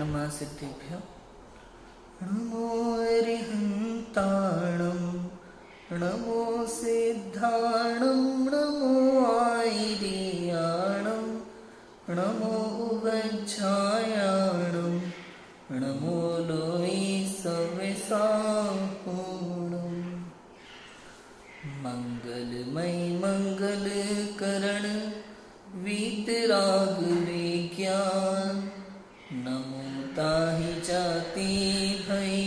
मा सिद्धेभ्यो नमो अरिहन्ताणं नमो सिद्धाणं नमो आयर्याणं नमो उवज्झायाणं नमो लोई सविसापूर्णं मंगलमय मंगल करण वीतराग विज्ञान नमो ताहि जाति भय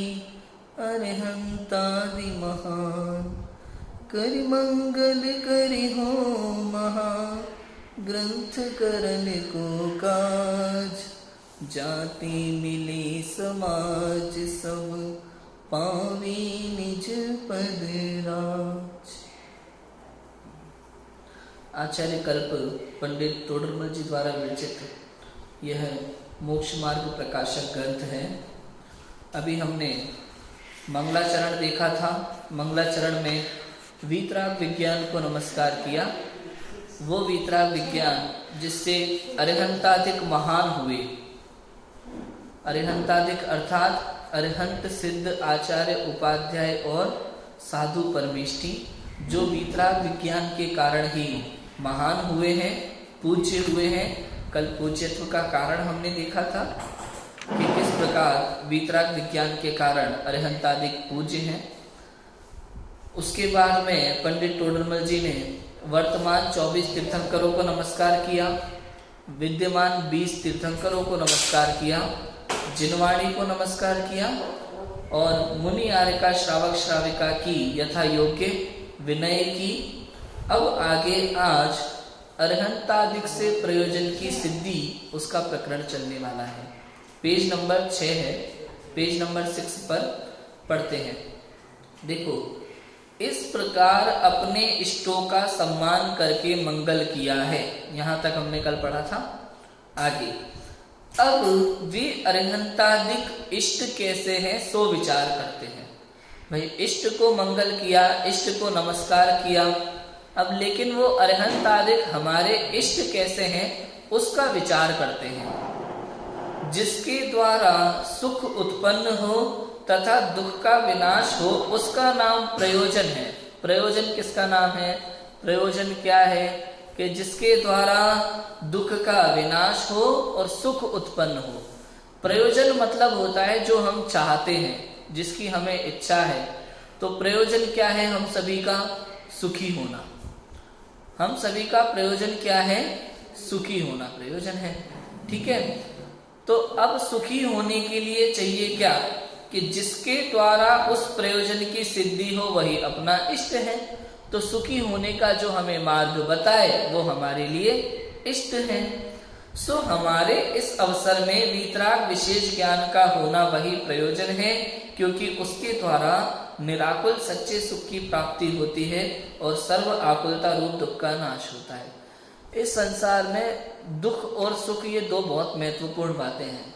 अरिहंतादि महान कर मंगल करि हो महा ग्रंथ करन को काज जाति मिली समाज सब पावी निज पद राज। आचार्य कल्प पंडित तोडरमल जी द्वारा विरचित यह मोक्ष मार्ग प्रकाशक ग्रंथ है। अभी हमने मंगलाचरण देखा था। मंगलाचरण में वीतराग विज्ञान को नमस्कार किया। वो वीतराग विज्ञान जिससे अरिहंताधिक महान हुए, अरिहंताधिक अर्थात अरिहंत सिद्ध आचार्य उपाध्याय और साधु परमेष्ठी, जो वीतराग विज्ञान के कारण ही महान हुए हैं, पूज्य हुए हैं। कल पूज्यत्व का कारण हमने देखा था कि किस प्रकार वीतराग विज्ञान के कारण अरिहंताधिक पूज्य हैं। उसके बाद में पंडित तोडरमल जी ने वर्तमान 24 तीर्थंकरों को नमस्कार किया, विद्यमान 20 तीर्थंकरों को नमस्कार किया, जिनवाणी को नमस्कार किया और मुनि आर्यका श्रावक श्राविका की यथा योग्य विनय की। अब आगे आज अरिहंताधिक से प्रयोजन की सिद्धि, उसका प्रकरण चलने वाला है। पेज नंबर 6 है, पेज नंबर 6 पर पढ़ते हैं। देखो, इस प्रकार अपने इष्टों का सम्मान करके मंगल किया है। यहां तक हमने कल पढ़ा था। आगे अब वे अरिहंताधिक इष्ट कैसे हैं सो विचार करते हैं। भाई, इष्ट को मंगल किया, इष्ट को नमस्कार किया, अब लेकिन वो अरिहंताधिक हमारे इष्ट कैसे हैं उसका विचार करते हैं। जिसके द्वारा सुख उत्पन्न हो तथा दुख का विनाश हो उसका नाम प्रयोजन है। प्रयोजन किसका नाम है? प्रयोजन क्या है कि जिसके द्वारा दुख का विनाश हो और सुख उत्पन्न हो। प्रयोजन मतलब होता है जो हम चाहते हैं, जिसकी हमें इच्छा है। तो प्रयोजन क्या है? हम सभी का सुखी होना। हम सभी का प्रयोजन क्या है? सुखी होना प्रयोजन है। ठीक है, तो अब सुखी होने के लिए चाहिए क्या? कि जिसके द्वारा उस प्रयोजन की सिद्धि हो वही अपना इष्ट है। तो सुखी होने का जो हमें मार्ग बताए वो हमारे लिए इष्ट है। सो हमारे इस अवसर में वीतराग विशेष ज्ञान का होना वही प्रयोजन है, क्योंकि उसके द्वारा निराकुल सच्चे सुख की प्राप्ति होती है और सर्व आकुलता रूप दुख का नाश होता है। इस संसार में दुख और सुख ये दो बहुत महत्वपूर्ण बातें हैं।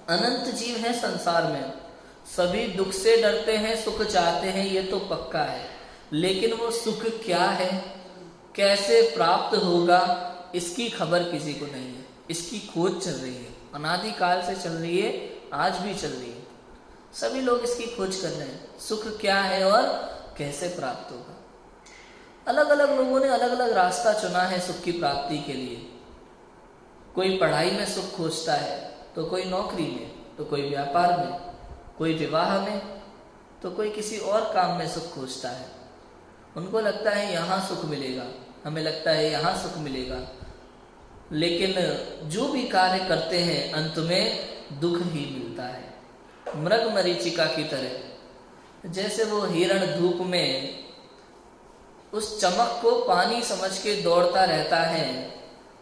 अनंत जीव हैं संसार में, सभी दुख से डरते हैं, सुख चाहते हैं, ये तो पक्का है। लेकिन वो सुख क्या है, कैसे प्राप्त होगा, इसकी खबर किसी को नहीं है। इसकी खोज चल रही है, अनादिकाल से चल रही है, आज भी चल रही है। सभी लोग इसकी खोज कर रहे हैं, सुख क्या है और कैसे प्राप्त होगा। अलग अलग लोगों ने अलग अलग रास्ता चुना है सुख की प्राप्ति के लिए। कोई पढ़ाई में सुख खोजता है, तो कोई नौकरी में, तो कोई व्यापार में, कोई विवाह में, तो कोई किसी और काम में सुख खोजता है। उनको लगता है यहाँ सुख मिलेगा, हमें लगता है यहाँ सुख मिलेगा। लेकिन जो भी कार्य करते हैं अंत में दुख ही मिलता है। मृग मरीचिका की तरह, जैसे वो हिरण धूप में उस चमक को पानी समझ के दौड़ता रहता है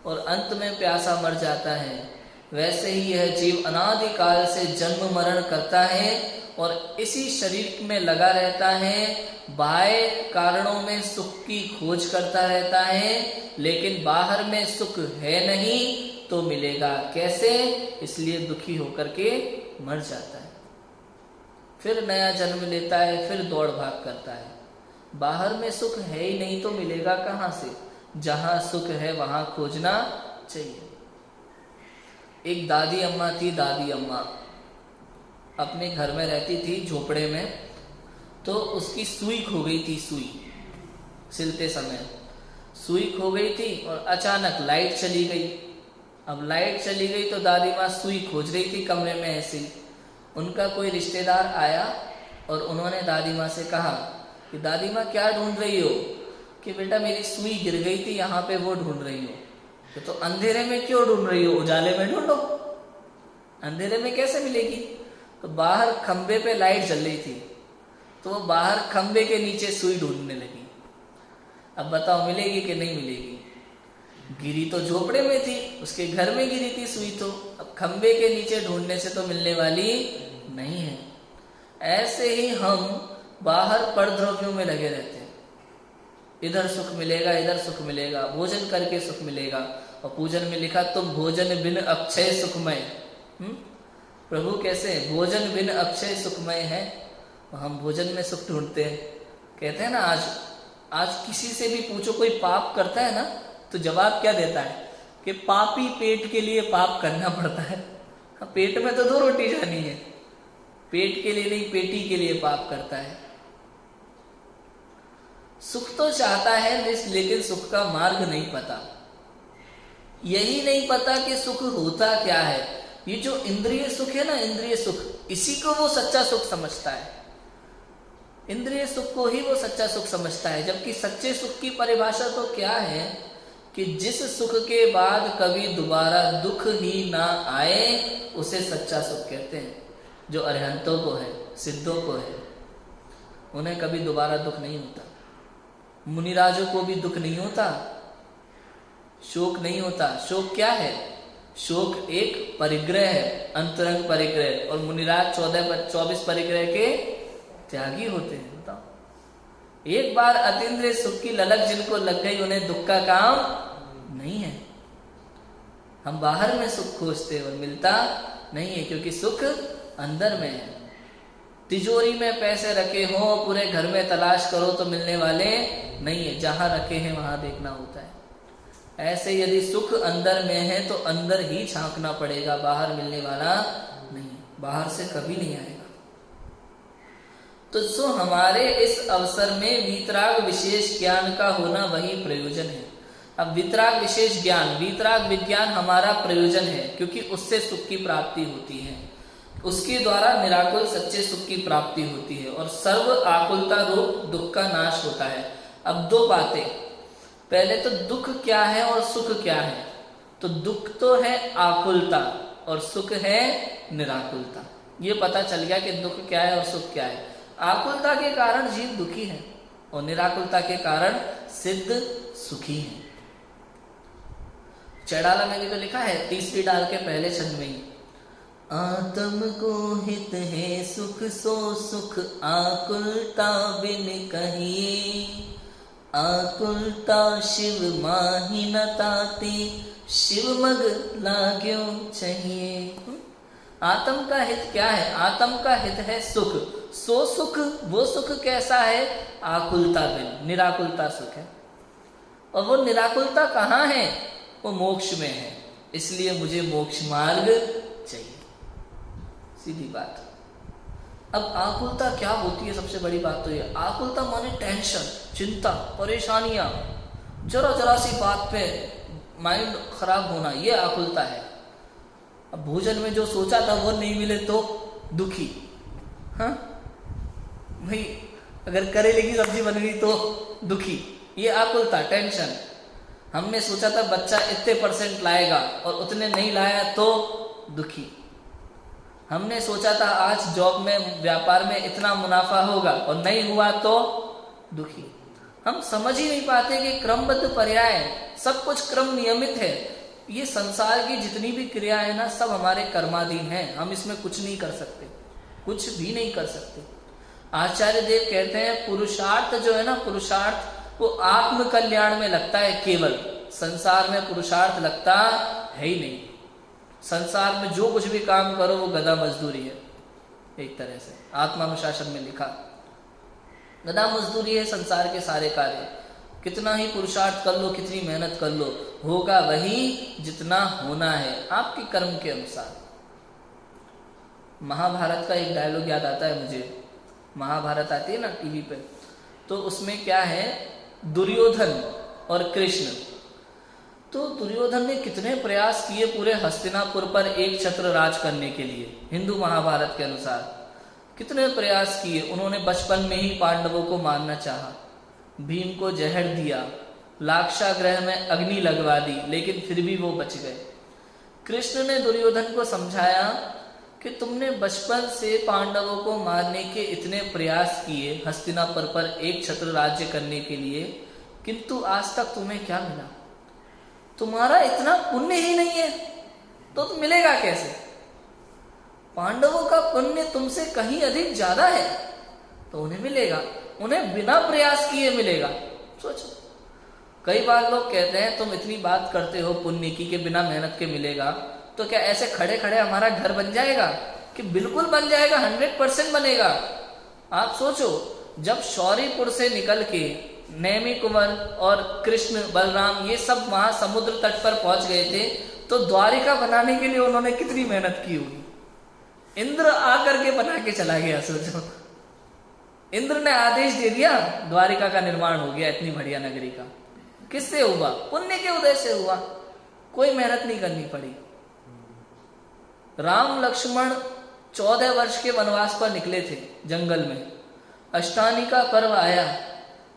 और अंत में प्यासा मर जाता है, वैसे ही यह जीव अनादिकाल से जन्म मरण करता है और इसी शरीर में लगा रहता है। बाह्य कारणों में सुख की खोज करता रहता है, लेकिन बाहर में सुख है नहीं तो मिलेगा कैसे? इसलिए दुखी होकर के मर जाता है, फिर नया जन्म लेता है, फिर दौड़ भाग करता है। बाहर में सुख है ही नहीं तो मिलेगा कहाँ से? जहां सुख है वहां खोजना चाहिए। एक दादी अम्मा थी। दादी अम्मा अपने घर में रहती थी झोपड़े में, तो उसकी सुई खो गई थी। सुई सिलते समय सुई खो गई थी और अचानक लाइट चली गई। अब लाइट चली गई तो दादी माँ सुई खोज रही थी कमरे में ऐसे ही। उनका कोई रिश्तेदार आया और उन्होंने दादी माँ से कहा कि दादी माँ क्या ढूंढ रही हो? कि बेटा मेरी सुई गिर गई थी यहाँ पे, वो ढूंढ रही हो। तो अंधेरे में क्यों ढूंढ रही हो? उजाले में ढूंढो। अंधेरे में कैसे मिलेगी? तो बाहर खंबे पे लाइट जल रही थी, तो वो बाहर खंबे के नीचे सुई ढूंढने लगी। अब बताओ मिलेगी कि नहीं मिलेगी? गिरी तो झोपड़े में थी, उसके घर में गिरी थी सुई, तो अब खंबे के नीचे ढूंढने से तो मिलने वाली नहीं है। ऐसे ही हम बाहर परद्रव्यों में लगे रहते हैं, इधर सुख मिलेगा, इधर सुख मिलेगा, भोजन करके सुख मिलेगा। और पूजन में लिखा तुम भोजन बिन अक्षय सुखमय। प्रभु कैसे भोजन बिन अक्षय सुखमय है, हम भोजन में सुख ढूंढते हैं। कहते हैं ना, आज किसी से भी पूछो कोई पाप करता है ना, तो जवाब क्या देता है कि पापी पेट के लिए पाप करना पड़ता है। पेट में तो 2 रोटी जानी है, पेट के लिए नहीं, पेटी के लिए पाप करता है। सुख तो चाहता है लेकिन सुख का मार्ग नहीं पता। यही नहीं पता कि सुख होता क्या है। ये जो इंद्रिय सुख है ना, इंद्रिय सुख, इसी को वो सच्चा सुख समझता है। इंद्रिय सुख को ही वो सच्चा सुख समझता है। जबकि सच्चे सुख की परिभाषा तो क्या है कि जिस सुख के बाद कभी दोबारा दुख ही ना आए, उसे सच्चा सुख कहते हैं। जो अरहंतों को है, सिद्धों को है, उन्हें कभी दोबारा दुख नहीं होता। मुनिराजों को भी दुख नहीं होता, शोक नहीं होता। शोक क्या है? शोक एक परिग्रह है, अंतरंग परिग्रह। और मुनिराज 24 परिग्रह के त्यागी होते हैं। बताओ, एक बार अतीन्द्रिय सुख की ललक जिनको लग गई, उन्हें दुख का काम नहीं है। हम बाहर में सुख खोजते और मिलता नहीं है, क्योंकि सुख अंदर में है। तिजोरी में पैसे रखे हो, पूरे घर में तलाश करो तो मिलने वाले नहीं है। जहां रखे हैं वहां देखना होता है। ऐसे यदि सुख अंदर में है तो अंदर ही झांकना पड़ेगा, बाहर मिलने वाला नहीं, बाहर से कभी नहीं आएगा। तो सो हमारे इस अवसर में वीतराग विशेष ज्ञान का होना वही प्रयोजन है। अब वीतराग विशेष ज्ञान, वीतराग विज्ञान हमारा प्रयोजन है, क्योंकि उससे सुख की प्राप्ति होती है। उसके द्वारा निराकुल सच्चे सुख की प्राप्ति होती है और सर्व आकुलता रूप दुख का नाश होता है। अब 2 बातें, पहले तो दुख क्या है और सुख क्या है। तो दुख तो है आकुलता और सुख है निराकुलता। ये पता चल गया कि दुख क्या है और सुख क्या है। आकुलता के कारण जीव दुखी है और निराकुलता के कारण सिद्ध सुखी है। चैडाला में भी तो लिखा है 30वीं डाल के पहले छंद में ही, आत्म को हित है सुख सो सुख आकुलता बिन कहिए, आकुलता शिव माही न ताते शिव मग लाग्यो चाहिए। आत्म का हित क्या है? आत्म का हित है सुख। सो सुख, वो सुख कैसा है? आकुलता बिन, निराकुलता सुख है। और वो निराकुलता कहाँ है? वो मोक्ष में है। इसलिए मुझे मोक्ष मार्ग चाहिए, सीधी बात। अब आकुलता क्या होती है? सबसे बड़ी बात तो ये, आकुलता माने टेंशन, चिंता, परेशानियां, जरा जरा सी बात पे माइंड खराब होना, ये आकुलता है। अब भोजन में जो सोचा था वो नहीं मिले तो दुखी। हाँ भाई, अगर करेले की सब्जी बन गई तो दुखी, ये आकुलता, टेंशन। हमने सोचा था बच्चा इतने % लाएगा और उतने नहीं लाया तो दुखी। हमने सोचा था आज जॉब में, व्यापार में इतना मुनाफा होगा और नहीं हुआ तो दुखी। हम समझ ही नहीं पाते कि क्रमबद्ध पर्याय, सब कुछ क्रम नियमित है। ये संसार की जितनी भी क्रिया है ना, सब हमारे कर्माधीन है। हम इसमें कुछ नहीं कर सकते, कुछ भी नहीं कर सकते। आचार्य देव कहते हैं पुरुषार्थ जो है ना, पुरुषार्थ वो आत्म कल्याण में लगता है केवल, संसार में पुरुषार्थ लगता है ही नहीं। संसार में जो कुछ भी काम करो वो गधा मजदूरी है, एक तरह से आत्मानुशासन में लिखा, गधा मजदूरी है संसार के सारे कार्य। कितना ही पुरुषार्थ कर लो, कितनी मेहनत कर लो, होगा वही जितना होना है आपके कर्म के अनुसार। महाभारत का एक डायलॉग याद आता है मुझे, महाभारत आती है ना टीवी पे, तो उसमें क्या है, दुर्योधन और कृष्ण। तो दुर्योधन ने कितने प्रयास किए पूरे हस्तिनापुर पर एक छत्र राज करने के लिए, हिंदू महाभारत के अनुसार कितने प्रयास किए। उन्होंने बचपन में ही पांडवों को मारना चाहा, भीम को जहर दिया, लाक्षागृह में अग्नि लगवा दी, लेकिन फिर भी वो बच गए। कृष्ण ने दुर्योधन को समझाया कि तुमने बचपन से पांडवों को मारने के इतने प्रयास किए हस्तिनापुर पर एक छत्र राज्य करने के लिए, किंतु आज तक तुम्हें क्या मिला? तुम्हारा इतना पुण्य ही नहीं है तो मिलेगा कैसे? पांडवों का पुण्य तुमसे कहीं अधिक ज्यादा है तो उन्हें मिलेगा, उन्हें बिना प्रयास किए मिलेगा। सोचो, कई बार लोग कहते हैं तुम इतनी बात करते हो पुण्य की कि बिना मेहनत के मिलेगा, तो क्या ऐसे खड़े खड़े हमारा घर बन जाएगा? कि बिल्कुल बन जाएगा, 100% बनेगा। आप सोचो, जब शौरीपुर से निकल के नैमी कुंवर और कृष्ण बलराम ये सब वहां समुद्र तट पर पहुंच गए थे, तो द्वारिका बनाने के लिए उन्होंने कितनी मेहनत की होगी। इंद्र आकर के बना के चला गया। सोचो, इंद्र ने आदेश दे दिया, द्वारिका का निर्माण हो गया, इतनी बढ़िया नगरी का। किससे हुआ? पुण्य के उदय से हुआ, कोई मेहनत नहीं करनी पड़ी। राम लक्ष्मण 14 वर्ष के वनवास पर निकले थे जंगल में, अष्टानिका पर्व आया।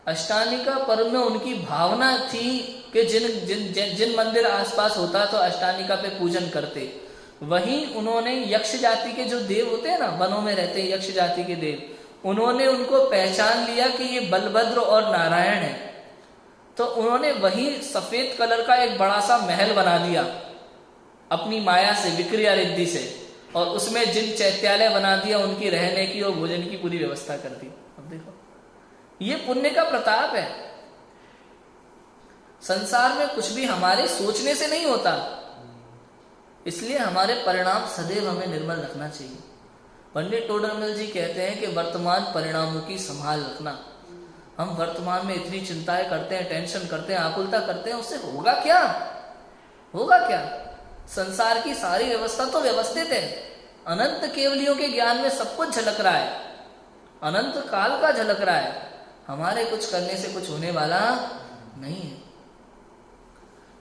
अष्टानिका पर्व में उनकी भावना थी कि जिन मंदिर आसपास होता तो अष्टानिका पे पूजन करते। वहीं उन्होंने यक्ष जाति के जो देव होते हैं ना, वनों में रहते हैं यक्ष जाति के देव, उन्होंने उनको पहचान लिया कि ये बलभद्र और नारायण है। तो उन्होंने वही सफेद कलर का एक बड़ा सा महल बना दिया अपनी माया से, विक्रिया रिद्धि से, और उसमें जिन चैत्यालय बना दिया, उनकी रहने की और भोजन की पूरी व्यवस्था कर दी। अब देखो, ये पुण्य का प्रताप है। संसार में कुछ भी हमारे सोचने से नहीं होता, इसलिए हमारे परिणाम सदैव हमें निर्मल रखना चाहिए। पंडित टोडरमल जी कहते हैं कि वर्तमान परिणामों की संभाल रखना। हम वर्तमान में इतनी चिंताएं करते हैं, टेंशन करते हैं, आकुलता करते हैं, उससे होगा क्या? होगा क्या? संसार की सारी व्यवस्था तो व्यवस्थित है, अनंत केवलियों के ज्ञान में सब कुछ झलक रहा है, अनंत काल का झलक रहा है। हमारे कुछ करने से कुछ होने वाला नहीं है।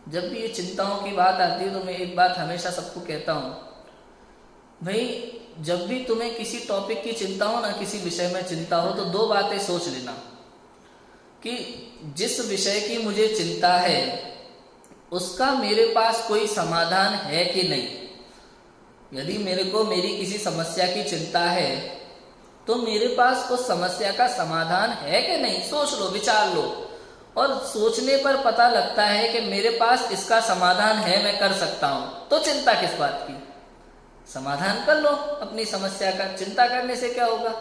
जब भी ये चिंताओं की बात आती है तो मैं एक बात हमेशा सबको कहता हूं, भाई जब भी तुम्हें किसी टॉपिक की चिंता हो ना, किसी विषय में चिंता हो, तो 2 बातें सोच लेना कि जिस विषय की मुझे चिंता है उसका मेरे पास कोई समाधान है कि नहीं। यदि मेरे को मेरी किसी समस्या की चिंता है तो मेरे पास उस समस्या का समाधान है कि नहीं, सोच लो, विचार लो। और सोचने पर पता लगता है कि मेरे पास इसका समाधान है, मैं कर सकता हूं, तो चिंता किस बात की? समाधान कर लो अपनी समस्या का, चिंता करने से क्या होगा।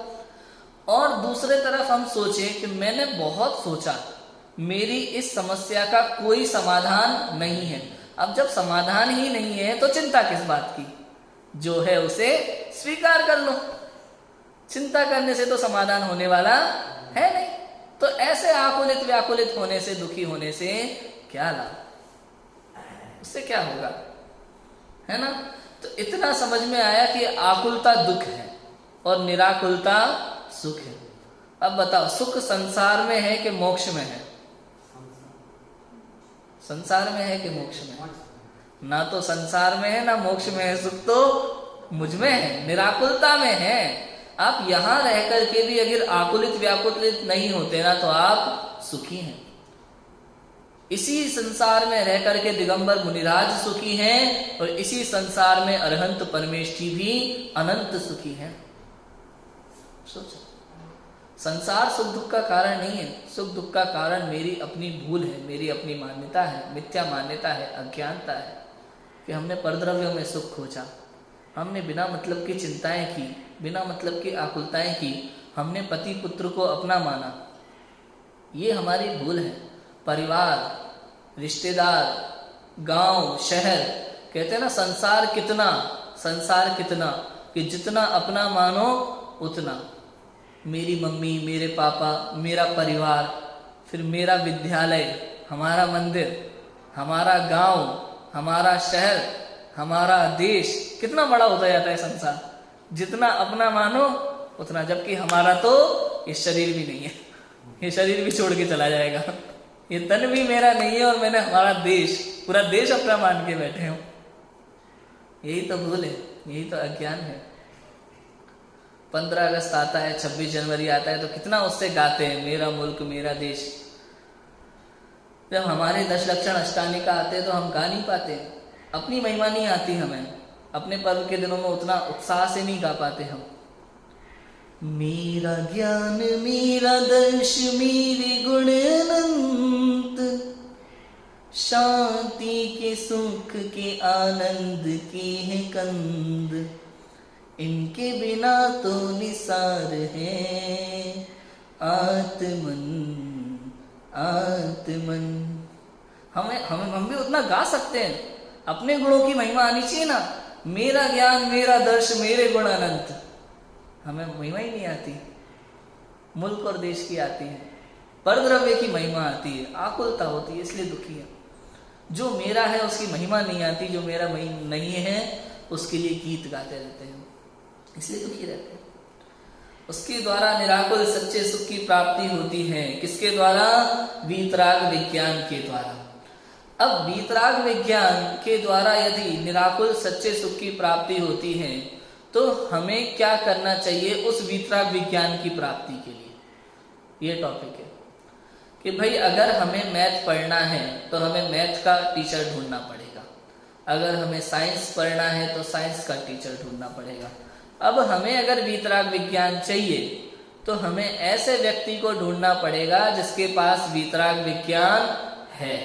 और दूसरे तरफ हम सोचें कि मैंने बहुत सोचा, मेरी इस समस्या का कोई समाधान नहीं है। अब जब समाधान ही नहीं है तो चिंता किस बात की? जो है उसे स्वीकार कर लो। चिंता करने से तो समाधान होने वाला है नहीं, तो ऐसे आकुलित व्याकुलित होने से, दुखी होने से क्या लाभ? उससे क्या होगा, है ना? तो इतना समझ में आया कि आकुलता दुख है और निराकुलता सुख है। अब बताओ, सुख संसार में है कि मोक्ष में है? संसार में है कि मोक्ष में? ना तो संसार में है ना मोक्ष में है, सुख तो मुझ में है, निराकुलता में है। आप यहां रह करके भी अगर आकुलित व्याकुलित नहीं होते ना, तो आप सुखी हैं। इसी संसार में रह करके दिगंबर मुनिराज सुखी हैं, और इसी संसार में अरहंत परमेष्ठी भी अनंत सुखी हैं। सोचो, संसार सुख दुख का कारण नहीं है। सुख दुख का कारण मेरी अपनी भूल है, मेरी अपनी मान्यता है, मिथ्या मान्यता है, अज्ञानता है कि हमने परद्रव्यों में सुख खोजा, हमने बिना मतलब की चिंताएं की, बिना मतलब की आकुलताएं की, हमने पति पुत्र को अपना माना। ये हमारी भूल है। परिवार, रिश्तेदार, गांव, शहर, कहते हैं ना संसार कितना, कि जितना अपना मानो उतना। मेरी मम्मी, मेरे पापा, मेरा परिवार, फिर मेरा विद्यालय, हमारा मंदिर, हमारा गांव, हमारा शहर, हमारा देश, कितना बड़ा होता जाता है संसार। जितना अपना मानो उतना, जबकि हमारा तो ये शरीर भी नहीं है, ये शरीर भी छोड़ के चला जाएगा, ये तन भी मेरा नहीं है, और मैंने हमारा देश, पूरा देश अपना मान के बैठे हूं। यही तो भूल है, यही तो अज्ञान है। 15 अगस्त आता है, 26 जनवरी आता है, तो कितना उससे गाते हैं, मेरा मुल्क मेरा देश। जब हमारे 10 लक्षण अष्टानिका आते हैं तो हम गा नहीं पाते, अपनी महिमा नहीं आती हमें, अपने पर्व के दिनों में उतना उत्साह से नहीं गा पाते हम। मेरा ज्ञान मेरा दर्श मेरे गुण अनंत, शांति के सुख के आनंद के हैं कंद, इनके बिना तो निसार है आत्मन आत्मन। हम भी उतना गा सकते हैं, अपने गुणों की महिमा आनी चाहिए ना। मेरा ज्ञान मेरा दर्श मेरे गुण अनंत, हमें महिमा ही नहीं आती, मुल्क और देश की आती है, परद्रव्य की महिमा आती है, आकुलता होती है, इसलिए दुखी है। जो मेरा है उसकी महिमा नहीं आती, जो मेरा नहीं है उसके लिए गीत गाते रहते हैं, इसलिए दुखी रहते हैं। उसके द्वारा निराकुल सच्चे सुख की प्राप्ति होती है, किसके द्वारा? वीतराग विज्ञान के द्वारा। अब वीतराग विज्ञान के द्वारा यदि निराकुल सच्चे सुख की प्राप्ति होती है तो हमें क्या करना चाहिए उस वीतराग विज्ञान की प्राप्ति के लिए? ये टॉपिक है कि भाई अगर हमें मैथ पढ़ना है तो हमें मैथ का टीचर ढूंढना पड़ेगा, अगर हमें साइंस पढ़ना है तो साइंस का टीचर ढूंढना पड़ेगा। अब हमें अगर वीतराग विज्ञान चाहिए तो हमें ऐसे व्यक्ति को ढूंढना पड़ेगा जिसके पास वीतराग विज्ञान है।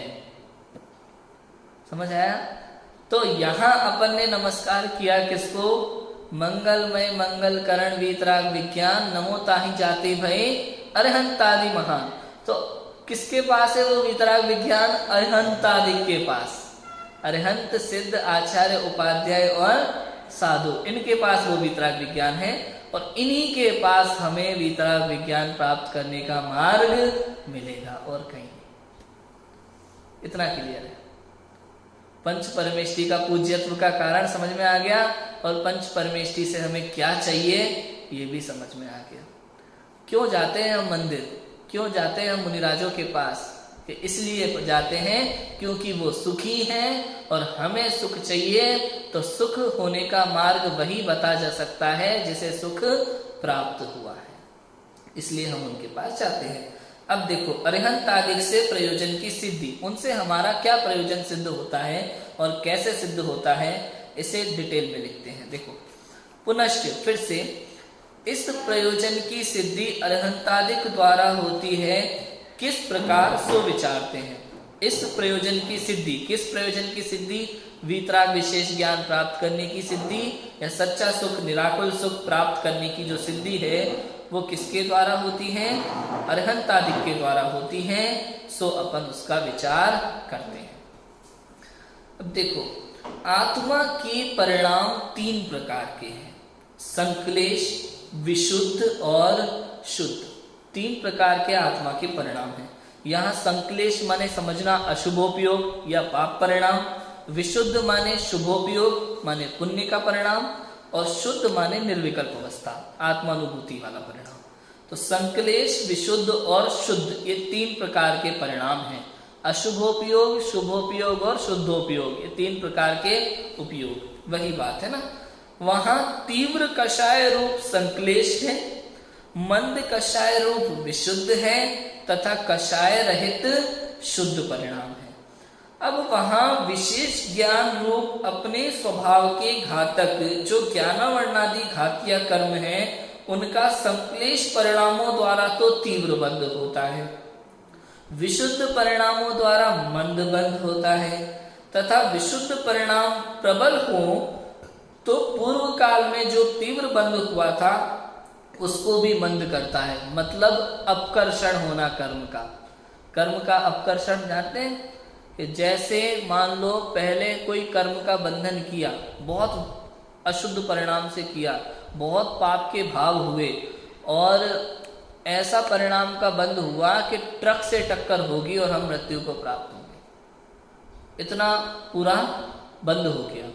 समझ आया? तो यहां अपन ने नमस्कार किया किसको? मंगलमय मंगल करण वीतराग विज्ञान, नमो ताहि जाते भय अरहंतादि महान। तो किसके पास है वो वीतराग विज्ञान? अरहंतादि के पास, अरहंत सिद्ध आचार्य उपाध्याय और साधु, इनके पास वो वीतराग विज्ञान है, और इन्हीं के पास हमें वीतराग विज्ञान प्राप्त करने का मार्ग मिलेगा, और कहीं। इतना क्लियर है। पंच परमेष्टि का पूज्यत्व का कारण समझ में आ गया, और पंच परमेष्टि से हमें क्या चाहिए ये भी समझ में आ गया। क्यों जाते हैं हम मंदिर, क्यों जाते हैं हम मुनिराजों के पास? कि इसलिए जाते हैं क्योंकि वो सुखी हैं और हमें सुख चाहिए, तो सुख होने का मार्ग वही बता जा सकता है जिसे सुख प्राप्त हुआ है, इसलिए हम उनके पास जाते हैं। अब देखो, अरहंतादिक से प्रयोजन की सिद्धि, उनसे हमारा क्या प्रयोजन सिद्ध होता है और कैसे सिद्ध होता है, इसे डिटेल में लिखते हैं। देखो, पुनश्च फिर से, इस प्रयोजन की सिद्धि अरहंतादिक द्वारा होती है, किस प्रकार सो विचारते हैं। इस प्रयोजन की सिद्धि, किस प्रयोजन की सिद्धि? वीतराग विशेष ज्ञान प्राप्त करने की सिद्धि, या सच्चा सुख निराकुल सुख प्राप्त करने की जो सिद्धि है वो किसके द्वारा होती है? अरहंतादिक के द्वारा होती है। सो अपन उसका विचार करते हैं। अब देखो, आत्मा के परिणाम 3 प्रकार के हैं, संक्लेश, विशुद्ध और शुद्ध। 3 प्रकार के आत्मा के परिणाम हैं। यहाँ संक्लेश माने समझना अशुभोपयोग या पाप परिणाम, विशुद्ध माने शुभोपयोग माने पुण्य का परिणाम, और शुद्ध माने निर्विकल्प अवस्था, आत्मानुभूति वाला परिणाम। तो संक्लेश, विशुद्ध और शुद्ध, ये 3 प्रकार के परिणाम हैं। अशुभोपयोग, शुभोपयोग और शुद्धोपयोग, ये 3 प्रकार के उपयोग। वही बात है ना, वहां तीव्र कषाय रूप संक्लेश है, मंद कषाय रूप विशुद्ध है, तथा कषाय रहित शुद्ध परिणाम है। अब वहां विशेष ज्ञान रूप अपने स्वभाव के घातक जो ज्ञानावर्णादि घातीय कर्म है, उनका संक्लेश परिणामों द्वारा तो तीव्र बंध होता है, विशुद्ध परिणामों द्वारा मंद बंध होता है, तथा विशुद्ध परिणाम प्रबल हो तो पूर्व काल में जो तीव्र बंध हुआ था उसको भी मंद करता है। मतलब अपकर्षण होना कर्म का, कर्म का अपकर्षण जानते हैं कि जैसे मान लो पहले कोई कर्म का बंधन किया, बहुत अशुद्ध परिणाम से किया, बहुत पाप के भाव हुए, और ऐसा परिणाम का बंध हुआ कि ट्रक से टक्कर होगी और हम मृत्यु को प्राप्त होंगे। इतना पूरा बंद हो गया।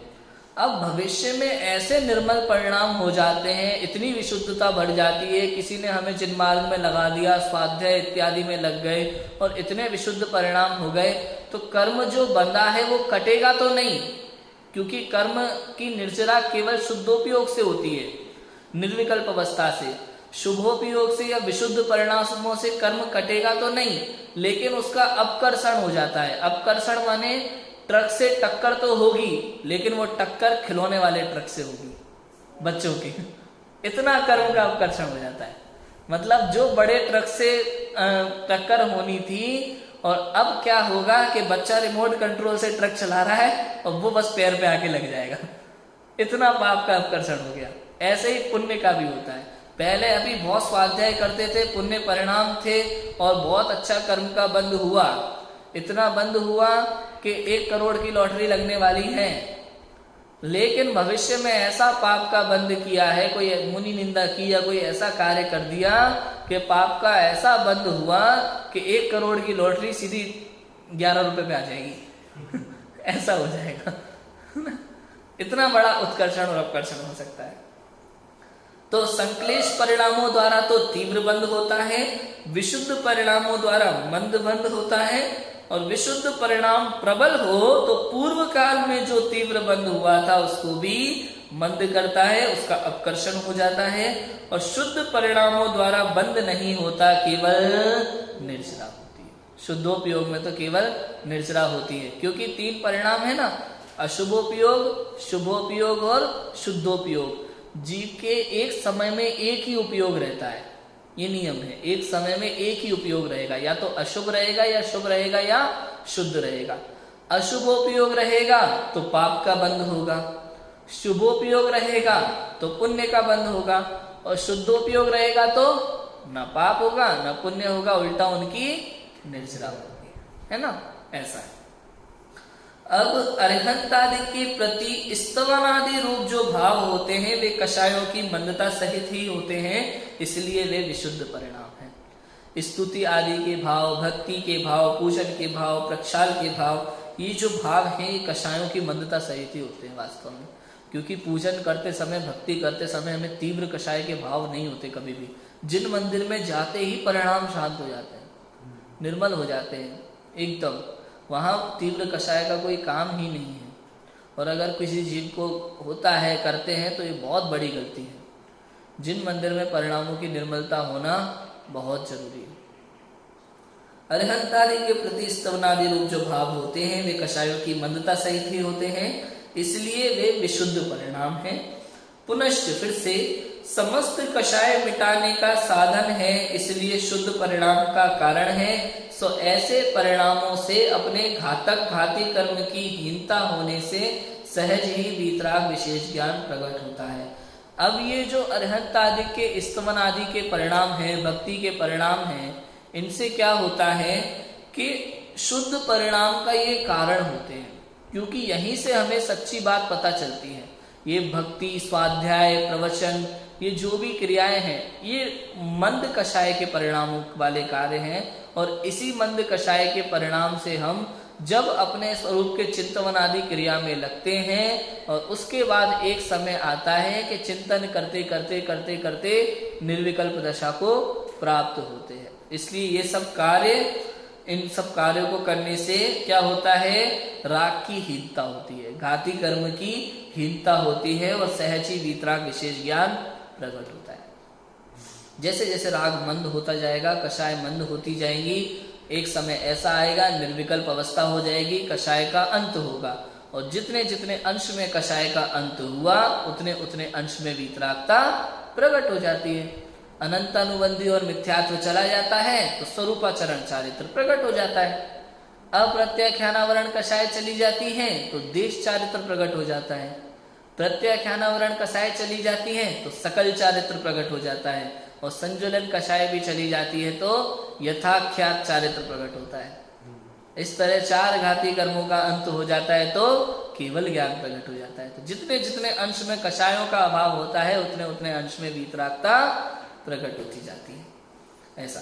अब भविष्य में ऐसे निर्मल परिणाम हो जाते हैं, इतनी विशुद्धता बढ़ जाती है, किसी ने हमें जिनमार्ग में लगा दिया, स्वाध्याय इत्यादि में लग गए और इतने विशुद्ध परिणाम हो गए, तो कर्म जो बंधा है वो कटेगा तो नहीं, क्योंकि कर्म की निर्जरा केवल शुद्धोपयोग से होती है, निर्विकल्प अवस्था से। शुभोपयोग से या विशुद्ध परिणामों से कर्म कटेगा तो नहीं, लेकिन उसका अपकर्षण हो जाता है। अपकर्षण माने ट्रक से टक्कर तो होगी, लेकिन वो टक्कर खिलौने वाले ट्रक से होगी, बच्चों की। इतना कर्म का अपकर्षण हो जाता है। मतलब जो बड़े ट्रक से टक्कर होनी थी, और अब क्या होगा कि बच्चा रिमोट कंट्रोल से ट्रक चला रहा है और वो बस पैर पे आके लग जाएगा। इतना पाप का अपकर्षण हो गया। ऐसे ही पुण्य का भी होता है। पहले अभी बहुत स्वाध्याय करते थे, पुण्य परिणाम थे और बहुत अच्छा कर्म का बंध हुआ, इतना बंद हुआ कि 1 करोड़ की लॉटरी लगने वाली है। लेकिन भविष्य में ऐसा पाप का बंध किया है, कोई मुनि निंदा की या कोई ऐसा कार्य कर दिया कि पाप का ऐसा बंध हुआ कि 1 करोड़ की लॉटरी सीधी 11 रुपए पे आ जाएगी। ऐसा हो जाएगा। इतना बड़ा उत्कर्षण और अपकर्षण हो सकता है। तो संक्लेश परिणामों द्वारा तो तीव्र बंध होता है, विशुद्ध परिणामों द्वारा मंद बंध होता है, और विशुद्ध परिणाम प्रबल हो तो पूर्व काल में जो तीव्र बंध हुआ था उसको भी मंद करता है, उसका अपकर्षण हो जाता है। और शुद्ध परिणामों द्वारा बंद नहीं होता, केवल निर्जरा होती है। शुद्धोपयोग में तो केवल निर्जरा होती है, क्योंकि 3 परिणाम है ना, अशुभोपयोग, शुभोपयोग और शुद्धोपयोग। जीव के एक समय में एक ही उपयोग रहता है, ये नियम है। एक समय में एक ही उपयोग रहेगा, या तो अशुभ रहेगा या शुभ रहेगा या शुद्ध रहेगा। अशुभोपयोग रहेगा तो पाप का बंध होगा, शुभोपयोग रहेगा तो पुण्य का बंध होगा, और शुद्धोपयोग रहेगा तो न पाप होगा न पुण्य होगा, उल्टा उनकी निर्जरा होगी, है ना। ऐसा है। अब अरिहंत आदि के प्रति स्तवन आदि रूप जो भाव होते हैं वे कषायों की मंदता सहित ही होते हैं, इसलिए वे विशुद्ध परिणाम हैं। स्तुति आदि के भाव, भक्ति के भाव, पूजन के भाव, प्रक्षाल के भाव, ये जो भाव हैं ये कषायों की मंदता सहित ही होते हैं वास्तव में। क्योंकि पूजन करते समय, भक्ति करते समय हमें तीव्र कषाय के भाव नहीं होते कभी भी। जिन मंदिर में जाते ही परिणाम शांत हो जाते हैं, निर्मल हो जाते हैं एकदम, वहां तीव्र कषाय का कोई काम ही नहीं है। और अगर किसी जीव को होता है, करते हैं, तो ये बहुत बड़ी गलती है। जिन मंदिर में परिणामों की निर्मलता होना बहुत जरूरी है। अरिहंतादि के प्रति स्तवनादि रूप जो भाव होते हैं वे कषायों की मंदता सहित ही होते हैं, इसलिए वे विशुद्ध परिणाम हैं। पुनश्च फिर से समस्त कषाय मिटाने का साधन है, इसलिए शुद्ध परिणाम का कारण है। सो ऐसे परिणामों से अपने घातक घाती कर्म की हीनता होने से सहज ही वीतराग विशेष ज्ञान प्रकट होता है। अब ये जो अरिहंत आदि के स्तवन आदि के परिणाम हैं, भक्ति के परिणाम हैं, इनसे क्या होता है कि शुद्ध परिणाम का ये कारण होते हैं, क्योंकि यहीं से हमें सच्ची बात पता चलती है। ये भक्ति, स्वाध्याय, प्रवचन, ये जो भी क्रियाएं हैं, ये मंद कषाय के परिणामों वाले कार्य हैं। और इसी मंद कषाय के परिणाम से हम जब अपने स्वरूप के चिंतन आदि क्रिया में लगते हैं, और उसके बाद एक समय आता है कि चिंतन करते करते करते करते निर्विकल्प दशा को प्राप्त होते हैं। इसलिए ये सब कार्य, इन सब कार्यों को करने से क्या होता है, राग की हीनता होती है, घाती कर्म की हीनता होती है, और सहज ही वीतराग विशेष ज्ञान प्रकट होता है। जैसे जैसे राग मंद होता जाएगा, कषाय मंद होती जाएंगी, एक समय ऐसा आएगा निर्विकल्प अवस्था हो जाएगी, कषाय का अंत होगा। और जितने जितने अंश में कषाय का अंत हुआ, उतने उतने अंश में वीतरागता प्रकट हो जाती है। अनंतानुबंधी और मिथ्यात्व चला जाता है तो स्वरूपाचरण चारित्र प्रकट हो जाता है। अप्रत्याख्यानावरण कषाय चली जाती है तो देश चारित्र प्रकट हो जाता है। प्रत्याख्यानावरण कषाय चली जाती है तो सकल चारित्र प्रकट हो जाता है। और संज्वलन कषाय भी चली जाती है तो यथाख्यात चारित्र प्रकट होता है। इस तरह 4 घाती कर्मों का अंत हो जाता है तो केवल ज्ञान प्रकट हो जाता है। तो जितने जितने अंश में कषायों का अभाव होता है, उतने उतने अंश में वीतरागता प्रकट होती जाती है। ऐसा।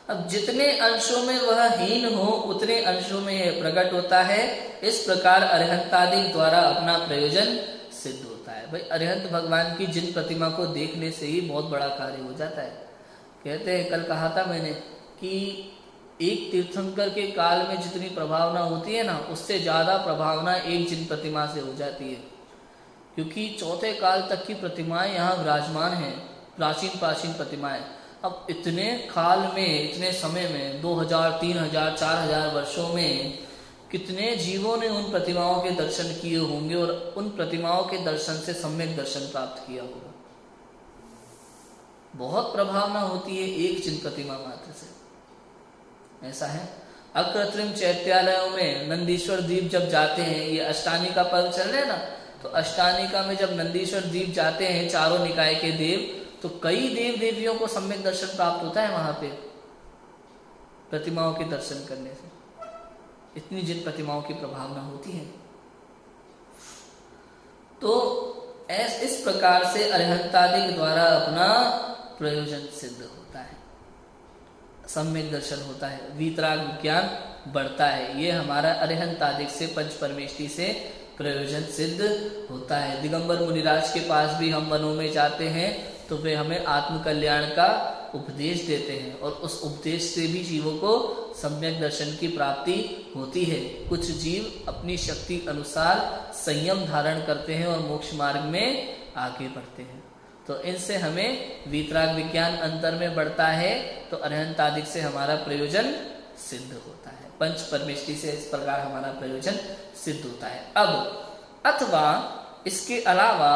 अब जितने अंशों में वह हीन हो उतने अंशों में यह प्रकट होता है। इस प्रकार अरिहंतादिक द्वारा अपना प्रयोजन सिद्ध होता है। भाई अरिहंत भगवान की जिन प्रतिमा को देखने से ही बहुत बड़ा कार्य हो जाता है। कहते हैं, कल कहा था मैंने कि एक तीर्थंकर के काल में जितनी प्रभावना होती है ना, उससे ज्यादा प्रभावना एक जिन प्रतिमा से हो जाती है, क्योंकि चौथे काल तक की प्रतिमाएं यहाँ विराजमान हैं, प्राचीन प्रतिमाएं। अब इतने काल में, इतने समय में 2000, 3000, 4000 वर्षों में कितने जीवों ने उन प्रतिमाओं के दर्शन किए होंगे और उन प्रतिमाओं के दर्शन से सम्यक दर्शन प्राप्त किया होगा। बहुत प्रभावना होती है एक जिन प्रतिमा मात्र से। ऐसा है। अकृत्रिम चैत्यालयों में नंदीश्वर द्वीप जब जाते हैं, ये अष्टानी का पर्व चल रहे हैं ना, तो अष्टानिका में जब नंदीश्वर द्वीप जाते हैं चारों निकाय के देव, तो कई देव देवियों को सम्यक दर्शन प्राप्त होता है वहां पे प्रतिमाओं के दर्शन करने से। इतनी जिन प्रतिमाओं की प्रभावना होती है। तो इस प्रकार से अरिहंतादिक द्वारा अपना प्रयोजन सिद्ध होता है, सम्यक दर्शन होता है, वीतराग विज्ञान बढ़ता है। ये हमारा अरिहंतादिक से पंच परमेष्टि से प्रयोजन सिद्ध होता है। दिगंबर मुनिराज के पास भी हम वनों में जाते हैं तो वे हमें आत्म कल्याण का उपदेश देते हैं और उस उपदेश से भी जीवों को सम्यक दर्शन की प्राप्ति होती है। कुछ जीव अपनी शक्ति अनुसार संयम धारण करते हैं और मोक्ष मार्ग में आगे बढ़ते हैं। तो इनसे हमें वीतराग विज्ञान अंतर में बढ़ता है, तो अरिहंतादिक से हमारा प्रयोजन सिद्ध होता है। पंच परमेष्टि से इस प्रकार हमारा प्रयोजन सिद्ध होता है। अब अथवा इसके अलावा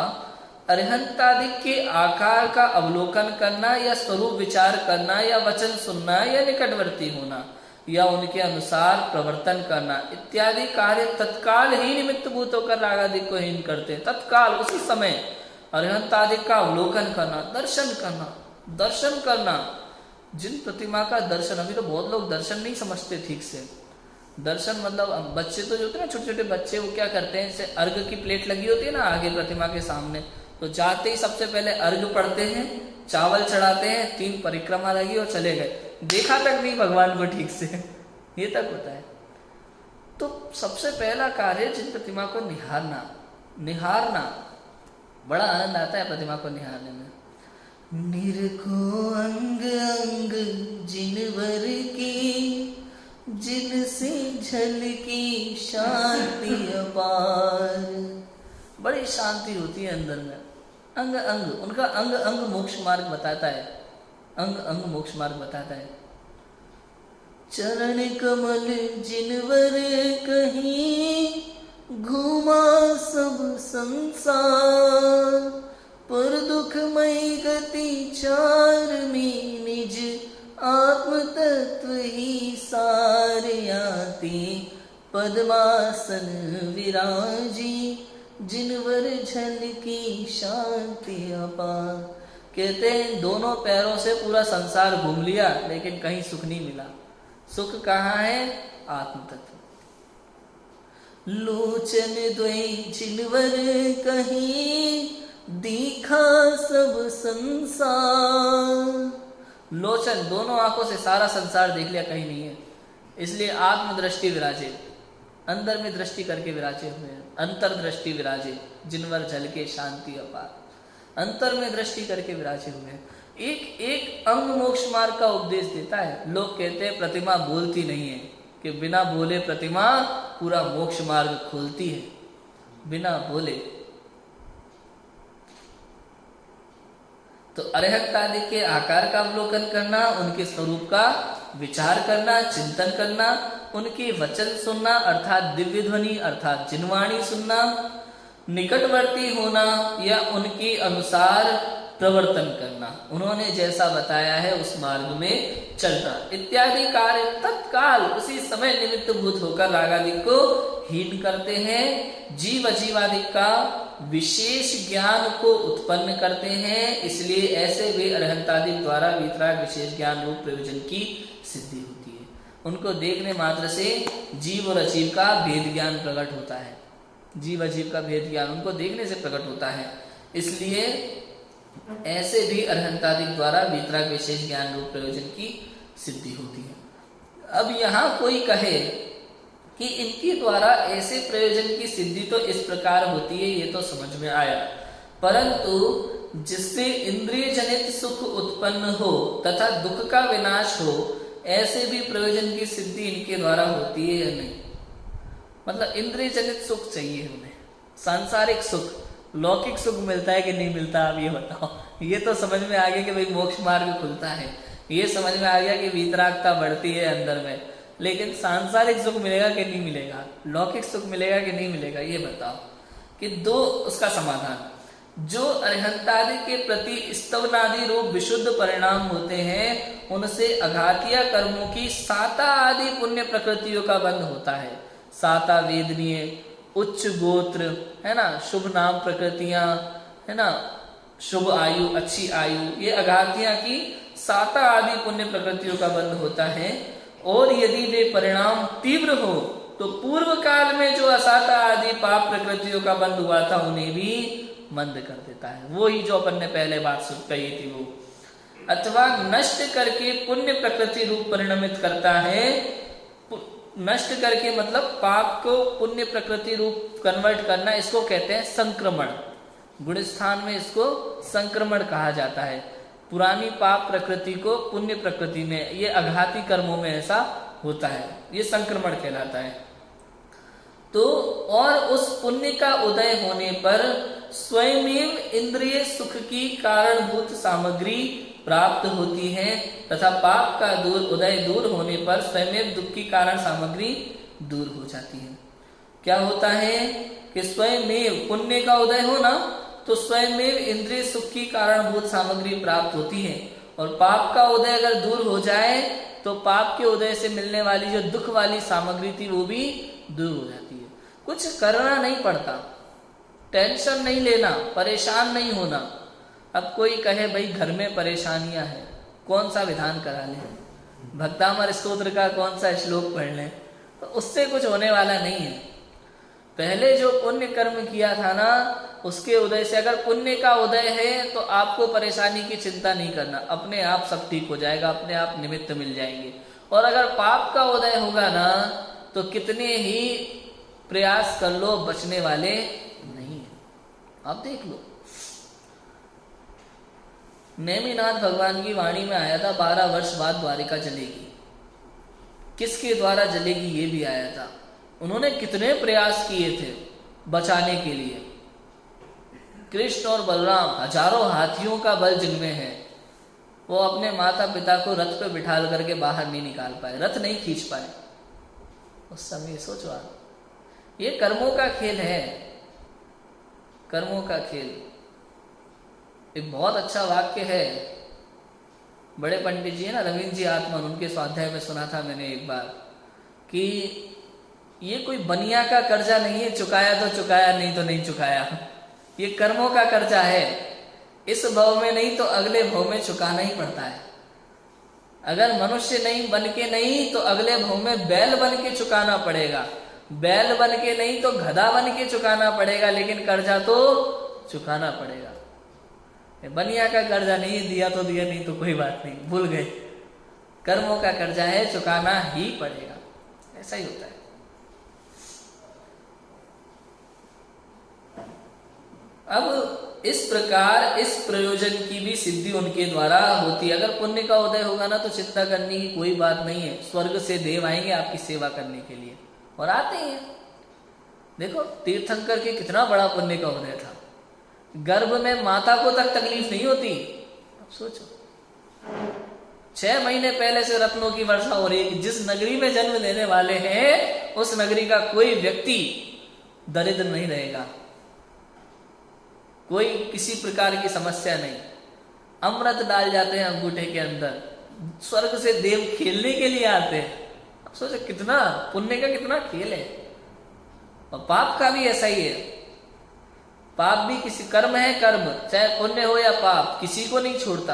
अरिहंतादिक के आकार का अवलोकन करना या स्वरूप विचार करना या वचन सुनना या निकटवर्ती होना या उनके अनुसार प्रवर्तन करना इत्यादि कार्य तत्काल ही निमित्त भूत होकर रागादिक को हीन करते हैं। तत्काल उसी समय अरिहंतादिक का अवलोकन करना, दर्शन करना। जिन प्रतिमा का दर्शन, अभी तो बहुत लोग दर्शन नहीं समझते ठीक से। दर्शन मतलब बच्चे तो जो होते हैं ना, छोटे छोटे बच्चे, वो क्या करते हैं, जैसे अर्घ की प्लेट लगी होती है ना आगे प्रतिमा के सामने, तो जाते ही सबसे पहले अर्घ पढ़ते हैं, चावल चढ़ाते हैं, 3 परिक्रमा लगी और चले गए, देखा तक नहीं भगवान को ठीक से। ये तक होता है। तो सबसे पहला कार्य जिन प्रतिमा को निहारना, बड़ा आनंद आता है प्रतिमा को निहारने में। निरखो अंग अंग जिनवर की, जिनसे झलकी शांति अपार। बड़ी शांति होती है अंदर में। अंग अंग, उनका अंग अंग मोक्ष मार्ग बताता है, अंग अंग मोक्ष मार्ग बताता है। चरण कमल जिनवर कहीं, घूमा सब संसार। पर दुखमयी गति चार में, निज आत्म तत्व ही सार आती। पद्मासन विराजी, जिनवर झलकी शांति अपार। कहते हैं दोनों पैरों से पूरा संसार घूम लिया लेकिन कहीं सुख नहीं मिला। सुख कहाँ है? आत्म तत्व। लोचन द्वय जिनवर कहीं, दिखा सब संसार। लोचन, दोनों आंखों से सारा संसार देख लिया, कहीं नहीं है। इसलिए आत्मदृष्टि विराजे, अंदर में दृष्टि करके विराजे हुए हैं। अंतर्दृष्टि विराजे, जिनवर झल के शांति अपार। अंतर में दृष्टि करके विराजे हुए हैं। एक एक अंग मोक्ष मार्ग का उपदेश देता है। लोग कहते हैं प्रतिमा बोलती नहीं है, कि बिना बोले प्रतिमा पूरा मोक्ष मार्ग खोलती है, बिना बोले। तो अरिहंतादि के आकार का अवलोकन करना, उनके स्वरूप का विचार करना, चिंतन करना, उनके वचन सुनना अर्थात दिव्य ध्वनि अर्थात जिनवाणी सुनना, निकटवर्ती होना या उनके अनुसार प्रवर्तन करना, उन्होंने जैसा बताया है उस मार्ग में चलना इत्यादि कार्य तत्काल उसी समय निमित्त भूत होकर रागादिक को हीन करते हैं। जीव अजीवादिक का विशेष ज्ञान को उत्पन्न करते हैं। इसलिए ऐसे वे अरिहंतादिक द्वारा वीतराग विशेष ज्ञान रूप प्रयोजन की सिद्धि होती है। उनको देखने मात्र से जीव और अजीव का भेद ज्ञान प्रकट होता है। जीव अजीव का भेद ज्ञान उनको देखने से प्रकट होता है। इसलिए ऐसे भी अरहंतादि द्वारा वीतराग विशेष ज्ञान रूप प्रयोजन की सिद्धि होती है। अब यहाँ कोई कहे कि इनके द्वारा ऐसे प्रयोजन की सिद्धि तो इस प्रकार होती है, ये तो समझ में आया, परंतु जिससे इंद्रिय जनित सुख उत्पन्न हो तथा दुख का विनाश हो, ऐसे भी प्रयोजन की सिद्धि इनके द्वारा होती है या नहीं? मतलब इंद्रिय जनित सुख चाहिए उन्हें, सांसारिक सुख, लौकिक सुख मिलता है कि नहीं मिलता, आप ये बताओ। ये तो समझ में आ गया कि भाई मोक्ष मार्ग खुलता है, ये समझ में आ गया कि वीतरागता बढ़ती है अंदर में, लेकिन सांसारिक सुख मिलेगा कि नहीं मिलेगा, लौकिक सुख मिलेगा कि नहीं मिलेगा, ये बताओ। कि दो उसका समाधान, जो अरहंतादि के प्रति स्तवनादि रूप विशुद्ध परिणाम होते हैं, उनसे अघातीय कर्मों की साता आदि पुण्य प्रकृतियों का बंध होता है। साता वेदनीय, उच्च गोत्र, है ना, शुभ नाम प्रकृतियां, है ना, शुभ आयु, अच्छी आयु, ये अघातियां की साता आदि पुण्य प्रकृतियों का बंध होता है। और यदि वे परिणाम तीव्र हो तो पूर्व काल में जो असाता आदि पाप प्रकृतियों का बंध हुआ था उन्हें भी मंद कर देता है। वो ही जो अपन ने पहले बात कही थी वो, अथवा नष्ट करके पुण्य प्रकृति रूप परिणमित करता है। नष्ट करके मतलब पाप को पुण्य प्रकृति रूप कन्वर्ट करना, इसको कहते हैं संक्रमण। गुण स्थान में इसको संक्रमण कहा जाता है। पुरानी पाप प्रकृति को पुण्य प्रकृति में, ये अघाती कर्मों में ऐसा होता है, ये संक्रमण कहलाता है। तो और उस पुण्य का उदय होने पर स्वयं इंद्रिय सुख की कारणभूत सामग्री प्राप्त होती है, तथा पाप का उदय दूर होने पर स्वयं दुख की कारण सामग्री दूर हो जाती है। क्या होता है कि स्वयं पुण्य का उदय होना तो स्वयं इंद्रिय सुख की कारणभूत सामग्री प्राप्त होती है, और पाप का उदय अगर दूर हो जाए तो पाप के उदय से मिलने वाली जो दुख वाली सामग्री थी वो भी दूर हो जाती है। कुछ करना नहीं पड़ता, टेंशन नहीं लेना, परेशान नहीं होना। अब कोई कहे भाई घर में परेशानियां हैं, कौन सा विधान करा लें, भक्तामर स्तोत्र का कौन सा श्लोक पढ़ लें, तो उससे कुछ होने वाला नहीं है। पहले जो पुण्य कर्म किया था ना, उसके उदय से, अगर पुण्य का उदय है तो आपको परेशानी की चिंता नहीं करना, अपने आप सब ठीक हो जाएगा, अपने आप निमित्त मिल जाएंगे। और अगर पाप का उदय होगा ना तो कितने ही प्रयास कर लो, बचने वाले नहीं है। आप देख लो, नेमिनाथ भगवान की वाणी में आया था 12 वर्ष बाद द्वारिका जलेगी। किसके द्वारा जलेगी ये भी आया था। उन्होंने कितने प्रयास किए थे बचाने के लिए। कृष्ण और बलराम हजारों हाथियों का बल जिनमें है, वो अपने माता पिता को रथ पे बिठाल करके बाहर नहीं निकाल पाए, रथ नहीं खींच पाए। उस समय सोचो आप, ये कर्मों का खेल है, कर्मों का खेल। एक बहुत अच्छा वाक्य है, बड़े पंडित जी है ना, रविंद्र जी आत्मन, उनके स्वाध्याय में सुना था मैंने एक बार, कि ये कोई बनिया का कर्जा नहीं है, चुकाया तो चुकाया, नहीं तो नहीं चुकाया। ये कर्मों का कर्जा है, इस भव में नहीं तो अगले भव में चुकाना ही पड़ता है। अगर मनुष्य नहीं बन के नहीं तो अगले भव में बैल बन के चुकाना पड़ेगा, बैल बन के नहीं तो गधा बन के चुकाना पड़ेगा, लेकिन कर्जा तो चुकाना पड़ेगा। बनिया का कर्जा नहीं, दिया तो दिया, नहीं तो कोई बात नहीं, भूल गए। कर्मों का कर्जा है, चुकाना ही पड़ेगा, ऐसा ही होता है। अब इस प्रकार इस प्रयोजन की भी सिद्धि उनके द्वारा होती है। अगर पुण्य का उदय होगा ना तो चिंता करने की कोई बात नहीं है, स्वर्ग से देव आएंगे आपकी सेवा करने के लिए, और आते हैं। देखो तीर्थंकर के कितना बड़ा पुण्य का उदय था, गर्भ में माता को तक तकलीफ नहीं होती। अब सोचो 6 महीने पहले से रत्नों की वर्षा हो रही है कि जिस नगरी में जन्म लेने वाले हैं उस नगरी का कोई व्यक्ति दरिद्र नहीं रहेगा, कोई किसी प्रकार की समस्या नहीं। अमृत डाल जाते हैं अंगूठे के अंदर, स्वर्ग से देव खेलने के लिए आते हैं। अब सोचो कितना पुण्य का कितना खेल है। और पाप का भी ऐसा ही है, पाप भी किसी, कर्म है कर्म, चाहे पुण्य हो या पाप, किसी को नहीं छोड़ता।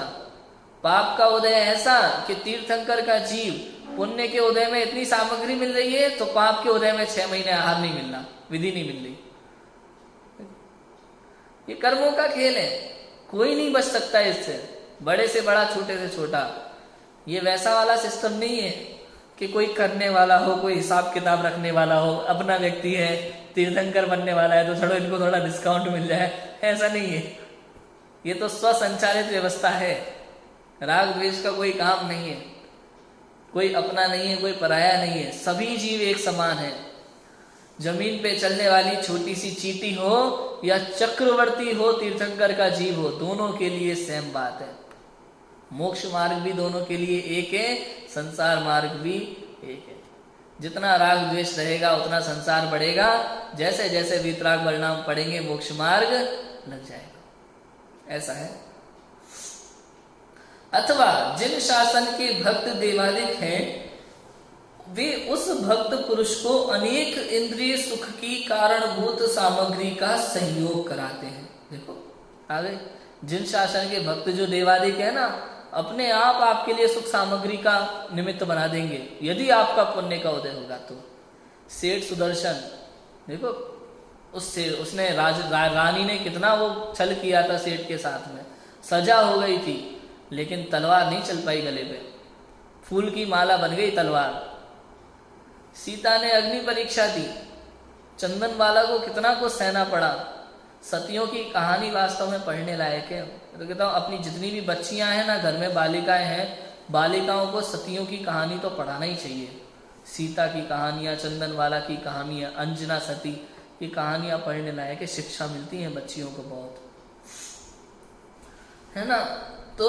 पाप का उदय ऐसा कि तीर्थंकर का जीव, पुण्य के उदय में इतनी सामग्री मिल रही है तो पाप के उदय में 6 महीने आहार नहीं मिलना, विधि नहीं मिल रही। ये कर्मों का खेल है, कोई नहीं बच सकता इससे, बड़े से बड़ा छोटे से छोटा। ये वैसा वाला सिस्टम नहीं है कि कोई करने वाला हो, कोई हिसाब किताब रखने वाला हो, अपना व्यक्ति है, तीर्थंकर बनने वाला है तो चलो इनको थोड़ा डिस्काउंट मिल जाए, ऐसा नहीं है। ये तो स्वसंचालित व्यवस्था है। राग द्वेष का कोई काम नहीं है, कोई अपना नहीं है, कोई पराया नहीं है, सभी जीव एक समान है। जमीन पे चलने वाली छोटी सी चींटी हो या चक्रवर्ती हो, तीर्थंकर का जीव हो, दोनों के लिए सेम बात है। मोक्ष मार्ग भी दोनों के लिए एक है, संसार मार्ग भी एक है। जितना राग द्वेष रहेगा उतना संसार बढ़ेगा, जैसे जैसे वीतराग परिणाम पड़ेंगे मोक्ष मार्ग लग जाएगा, ऐसा है। अथवा जिन शासन के भक्त देवादिक हैं, वे उस भक्त पुरुष को अनेक इंद्रिय सुख की कारणभूत सामग्री का सहयोग कराते हैं। देखो आगे, जिन शासन के भक्त जो देवादिक है ना, अपने आप आपके लिए सुख सामग्री का निमित्त बना देंगे, यदि आपका पुण्य का उदय होगा तो। सेठ सुदर्शन देखो, उसने रानी ने कितना वो छल किया था सेठ के साथ में, सजा हो गई थी लेकिन तलवार नहीं चल पाई गले पे, फूल की माला बन गई तलवार। सीता ने अग्नि परीक्षा दी, चंदन वाला को कितना कुछ सहना पड़ा। सतियों की कहानी वास्तव में पढ़ने लायक है। तो कहता हूँ अपनी जितनी भी बच्चियां हैं ना, घर में बालिकाएं हैं, बालिकाओं को सतियों की कहानी तो पढ़ाना ही चाहिए। सीता की कहानियां, चंदनवाला की कहानियां, अंजना सती, ये कहानियां पढ़ने लायक है, शिक्षा मिलती है बच्चियों को बहुत, है ना। तो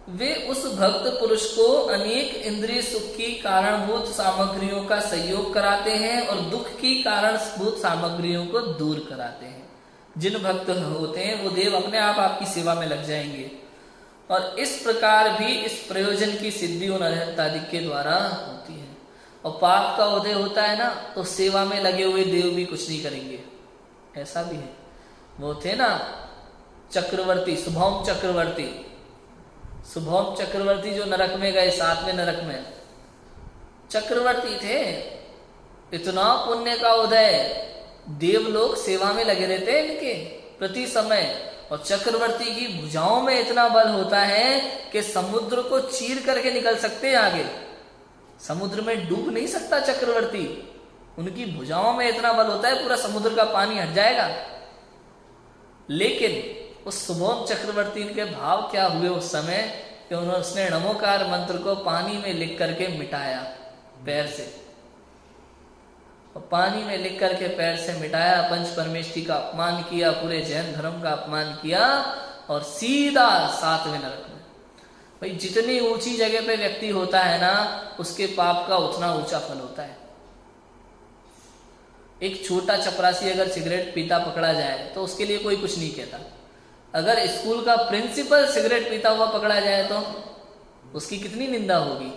वे उस भक्त पुरुष को अनेक इंद्रिय सुख की कारणभूत सामग्रियों का सहयोग कराते हैं और दुख की कारणभूत सामग्रियों को दूर कराते हैं। जिन भक्त होते हैं वो देव अपने आप आपकी सेवा में लग जाएंगे। और इस प्रकार भी इस प्रयोजन की सिद्धि उन अरहंत आदि के द्वारा होती है। और पाप का उदय होता है ना, तो सेवा में लगे हुए देव भी कुछ नहीं करेंगे, ऐसा भी है। वो थे ना चक्रवर्ती, शुभम चक्रवर्ती, शुभम चक्रवर्ती जो नरक में गए, 7वें नरक में चक्रवर्ती थे, इतना पुण्य का उदय, देवलोक सेवा में लगे रहते हैं इनके प्रति समय। और चक्रवर्ती की भुजाओं में इतना बल होता है कि समुद्र को चीर करके निकल सकते हैं आगे, समुद्र में डूब नहीं सकता चक्रवर्ती, उनकी भुजाओं में इतना बल होता है पूरा समुद्र का पानी हट जाएगा। लेकिन उस सुबोध चक्रवर्ती के भाव क्या हुए उस समय कि उसने नमोकार मंत्र को पानी में लिख करके मिटाया पैर से, और पानी में लिख करके पैर से मिटाया, पंच परमेष्ठी का अपमान किया, पूरे जैन धर्म का अपमान किया और सीधा 7वें नरक में। भाई जितनी ऊंची जगह पे व्यक्ति होता है ना, उसके पाप का उतना ऊंचा फल होता है। एक छोटा चपरासी अगर सिगरेट पीता पकड़ा जाए तो उसके लिए कोई कुछ नहीं कहता। अगर स्कूल का प्रिंसिपल सिगरेट पीता हुआ पकड़ा जाए तो उसकी कितनी निंदा होगी।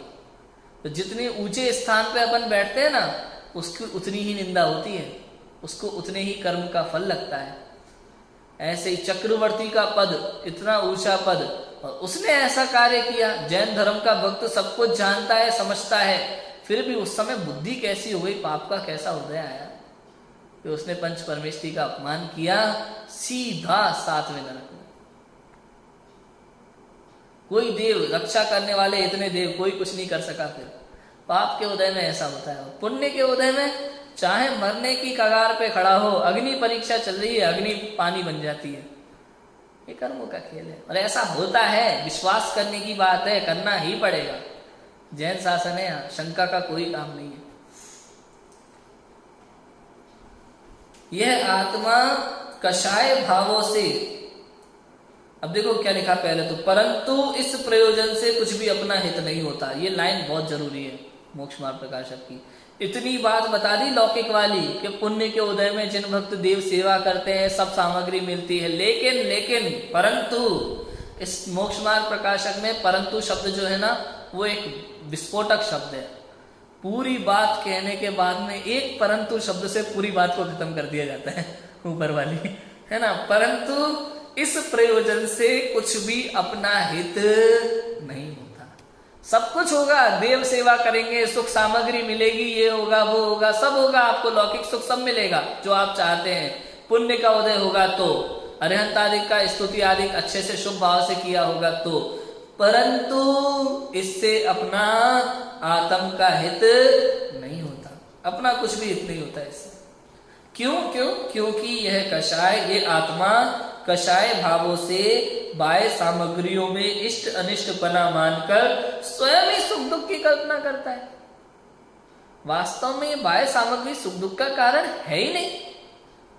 तो जितने ऊंचे स्थान पे अपन बैठते हैं ना, उसकी उतनी ही निंदा होती है, उसको उतने ही कर्म का फल लगता है। ऐसे ही चक्रवर्ती का पद, इतना ऊंचा पद, और उसने ऐसा कार्य किया। जैन धर्म का भक्त सब कुछ जानता है, समझता है, फिर भी उस समय बुद्धि कैसी हो गई, पाप का कैसा उदय आया कि उसने पंच परमेष्ठी का अपमान किया, सीधा 7वें नरक में। कोई देव, रक्षा करने वाले इतने देव, कोई कुछ नहीं कर सका। फिर पाप के उदय में ऐसा होता है। पुण्य के उदय में चाहे मरने की कगार पे खड़ा हो, अग्नि परीक्षा चल रही है, अग्नि पानी बन जाती है। ये कर्मों का खेल है और ऐसा होता है, विश्वास करने की बात है, करना ही पड़ेगा। जैन शासन है, यहाँ शंका का कोई काम नहीं है। यह आत्मा कषाय भावों से, अब देखो क्या लिखा पहले तो, परंतु इस प्रयोजन से कुछ भी अपना हित नहीं होता। ये लाइन बहुत जरूरी है मोक्ष मार्ग प्रकाशक की। इतनी बात बता दी लौकिक वाली कि पुण्य के उदय में जिन भक्त देव सेवा करते हैं सब सामग्री मिलती है, लेकिन परंतु इस मोक्ष मार्ग प्रकाशक में परंतु शब्द जो है ना, वो एक विस्फोटक शब्द है। पूरी बात कहने के बाद में एक परंतु शब्द से पूरी बात को खत्म कर दिया जाता है, ऊपर वाली, है ना। परंतु इस प्रयोजन से कुछ भी अपना हित नहीं होता। सब कुछ होगा, देव सेवा करेंगे, सुख सामग्री मिलेगी, ये होगा, वो होगा, सब होगा, आपको लौकिक सुख सब मिलेगा जो आप चाहते हैं। पुण्य का उदय होगा तो अरिहंत आदि का स्तुति आदि अच्छे से शुभ भाव से किया होगा तो, परंतु इससे अपना आत्म का हित नहीं होता, अपना कुछ भी हित नहीं होता इससे। क्योंकि यह कषाय, ये आत्मा कषाय भावों से बाह्य सामग्रियों में इष्ट अनिष्टपना मानकर स्वयं ही सुख दुख की कल्पना करता है। वास्तव में ये बाह्य सामग्री सुख दुख का कारण है ही नहीं,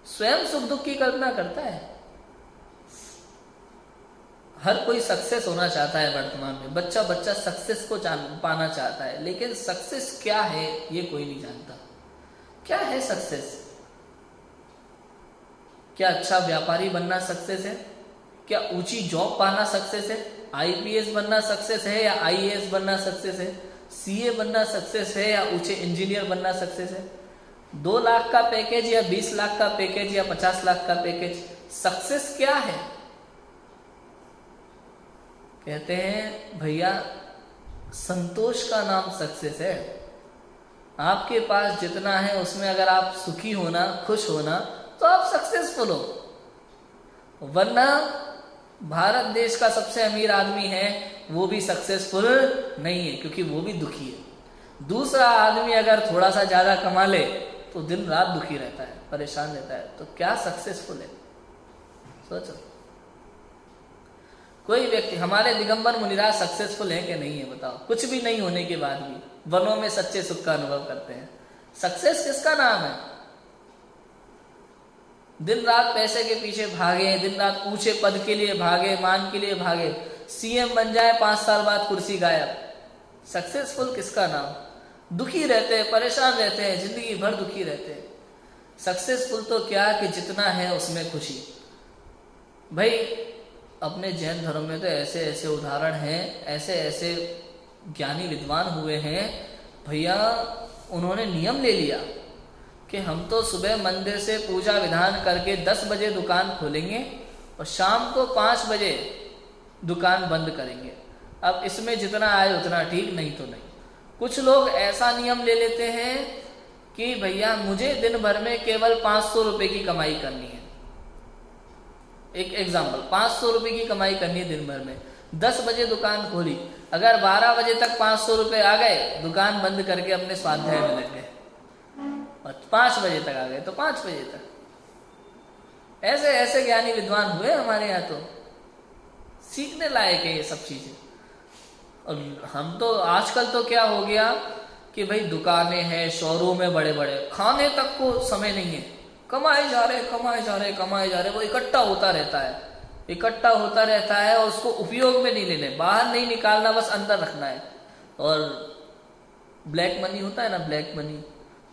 स्वयं सुख दुख की कल्पना करता है। हर कोई सक्सेस होना चाहता है वर्तमान में, बच्चा सक्सेस को पाना चाहता है, लेकिन सक्सेस क्या है ये कोई नहीं जानता। क्या है सक्सेस? क्या अच्छा व्यापारी बनना सक्सेस है? क्या ऊंची जॉब पाना सक्सेस है? आईपीएस बनना सक्सेस है या आईएएस बनना सक्सेस है? सीए बनना सक्सेस है या ऊंचे इंजीनियर बनना सक्सेस है? 2 लाख का पैकेज या 20 लाख का पैकेज या 50 लाख का पैकेज, सक्सेस क्या है? कहते हैं भैया संतोष का नाम सक्सेस है। आपके पास जितना है उसमें अगर आप सुखी होना, खुश होना, तो आप सक्सेसफुल हो। वरना भारत देश का सबसे अमीर आदमी है वो भी सक्सेसफुल नहीं है, क्योंकि वो भी दुखी है। दूसरा आदमी अगर थोड़ा सा ज्यादा कमा ले तो दिन रात दुखी रहता है, परेशान रहता है, तो क्या सक्सेसफुल है? सोचो। कोई व्यक्ति, हमारे दिगंबर मुनिराज सक्सेसफुल है कि नहीं है बताओ? कुछ भी नहीं होने के बाद भी वनों में सच्चे सुख का अनुभव करते हैं। सक्सेस किसका नाम है? दिन रात पैसे के पीछे भागे, दिन रात ऊंचे पद के लिए भागे, मान के लिए भागे, सीएम बन जाए 5 साल बाद कुर्सी गायब। सक्सेसफुल किसका नाम? दुखी रहते हैं, परेशान रहते हैं, जिंदगी भर दुखी रहते हैं। सक्सेसफुल तो क्या कि जितना है उसमें खुशी। भाई अपने जैन धर्म में तो ऐसे ऐसे उदाहरण हैं, ऐसे ऐसे ज्ञानी विद्वान हुए हैं भैया, उन्होंने नियम ले लिया कि हम तो सुबह मंदिर से पूजा विधान करके 10 बजे दुकान खोलेंगे और शाम को 5 बजे दुकान बंद करेंगे। अब इसमें जितना आए उतना ठीक, नहीं तो नहीं। कुछ लोग ऐसा नियम ले लेते हैं कि भैया मुझे दिन भर में केवल 500 रुपए की कमाई करनी है। एक एग्जाम्पल, 500 रुपए की कमाई करनी है दिन भर में। 10 बजे दुकान खोली, अगर 12 बजे तक 500 रुपए आ गए, दुकान बंद करके अपने स्वाध्याय में लग गए, और 5 बजे तक आ गए तो 5 बजे तक। ऐसे ऐसे ज्ञानी विद्वान हुए हमारे यहाँ, तो सीखने लायक है ये सब चीजें। और हम तो आजकल तो क्या हो गया कि भाई दुकानें हैं, शोरूम है बड़े बड़े, खाने तक को समय नहीं है, कमाए जा रहे, वो इकट्ठा होता रहता है और उसको उपयोग में नहीं लेने, बाहर नहीं निकालना, बस अंदर रखना है। और ब्लैक मनी होता है ना, ब्लैक मनी,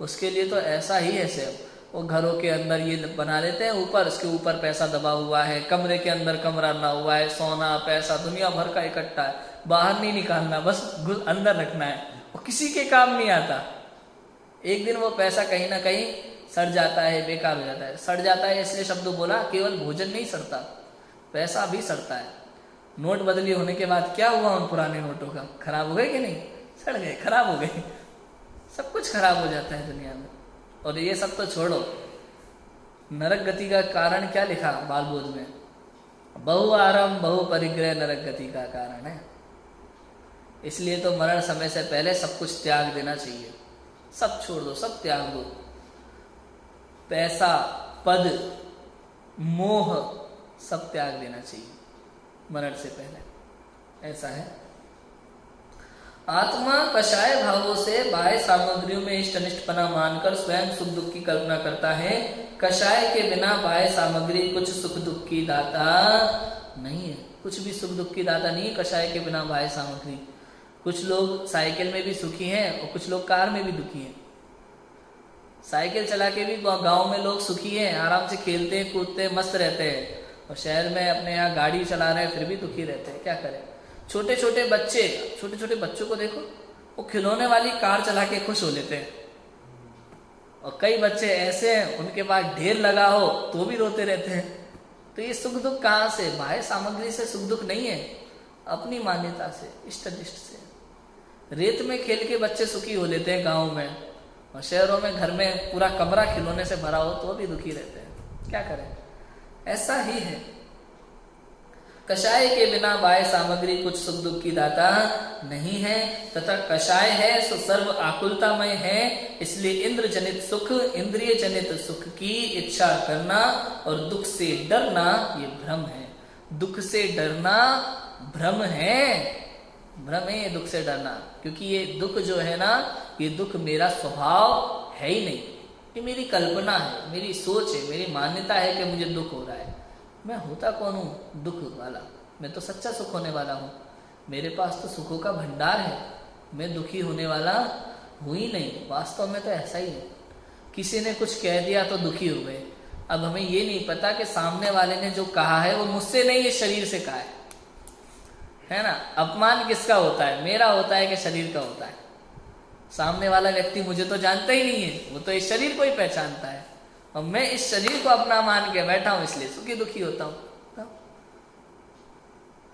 उसके लिए तो ऐसा ही ऐसे वो घरों के अंदर ये बना लेते हैं, ऊपर उसके ऊपर पैसा दबा हुआ है, कमरे के अंदर कमरा ना हुआ है, सोना पैसा दुनिया भर का इकट्ठा है, बाहर नहीं निकालना, बस अंदर रखना है, वो किसी के काम नहीं आता। एक दिन वो पैसा कहीं ना कहीं सड़ जाता है, बेकार हो जाता है। सड़ जाता है इसलिए शब्द बोला, केवल भोजन नहीं सड़ता, पैसा भी सड़ता है। नोट बदली होने के बाद क्या हुआ उन पुराने नोटों का? खराब हो गए कि नहीं? सड़ गए, खराब हो गए, सब कुछ खराब हो जाता है दुनिया में। और ये सब तो छोड़ो, नरक गति का कारण क्या लिखा बालबोध में? बहु आरंभ बहु परिग्रह नरक गति का कारण है। इसलिए तो मरण समय से पहले सब कुछ त्याग देना चाहिए, सब छोड़ दो, सब त्याग दो। पैसा, पद, मोह सब त्याग देना चाहिए मरण से पहले, ऐसा है। आत्मा कषाय भावों से बाह्य सामग्रियों में इष्ट अनिष्टपना मानकर स्वयं सुख दुख की कल्पना करता है। कषाय के बिना बाह्य सामग्री कुछ सुख दुख की दाता नहीं है, कुछ भी सुख दुख की दाता नहीं है कषाय के बिना बाह्य सामग्री। कुछ लोग साइकिल में भी सुखी हैं और कुछ लोग कार में भी दुखी हैं। साइकिल चला के भी गांव में लोग सुखी हैं, आराम से खेलते हैं, कूदते हैं, मस्त रहते हैं, और शहर में अपने यहाँ गाड़ी चला रहे हैं फिर भी दुखी रहते हैं। क्या करें? छोटे छोटे बच्चों को देखो, वो खिलौने वाली कार चला के खुश हो लेते हैं, और कई बच्चे ऐसे हैं उनके पास ढेर लगा हो तो भी रोते रहते हैं। तो ये सुख दुख कहाँ से? बाह्य सामग्री से सुख दुख नहीं है, अपनी मान्यता से, इष्ट अनिष्ट से। रेत में खेल के बच्चे सुखी हो लेते हैं गाँव में, और शहरों में घर में पूरा कमरा खिलौने से भरा हो तो भी दुखी रहते हैं। क्या करें? ऐसा ही है। कषाय के बिना बाह्य सामग्री कुछ सुख दुख की दाता नहीं है, तथा कषाय है सो सर्व आकुलतामय है। इसलिए इंद्र जनित सुख, इंद्रिय जनित सुख की इच्छा करना और दुख से डरना ये भ्रम है। दुख से डरना भ्रम है, भ्रम है ये दुख से डरना, क्योंकि ये दुख जो है ना, ये दुख मेरा स्वभाव है ही नहीं, ये मेरी कल्पना है, मेरी सोच है, मेरी मान्यता है कि मुझे दुख हो रहा है। मैं होता कौन हूँ दुख वाला? मैं तो सच्चा सुख होने वाला हूँ। मेरे पास तो सुखों का भंडार है, मैं दुखी होने वाला हूँ ही नहीं। वास्तव में तो ऐसा ही है। किसी ने कुछ कह दिया तो दुखी हो गए। अब हमें ये नहीं पता कि सामने वाले ने जो कहा है वो मुझसे नहीं, ये शरीर से कहा है ना। अपमान किसका होता है? मेरा होता है कि शरीर का होता है? सामने वाला व्यक्ति मुझे तो जानता ही नहीं है, वो तो इस शरीर को ही पहचानता है, और मैं इस शरीर को अपना मान के बैठा हूं, इसलिए सुखी दुखी होता हूं।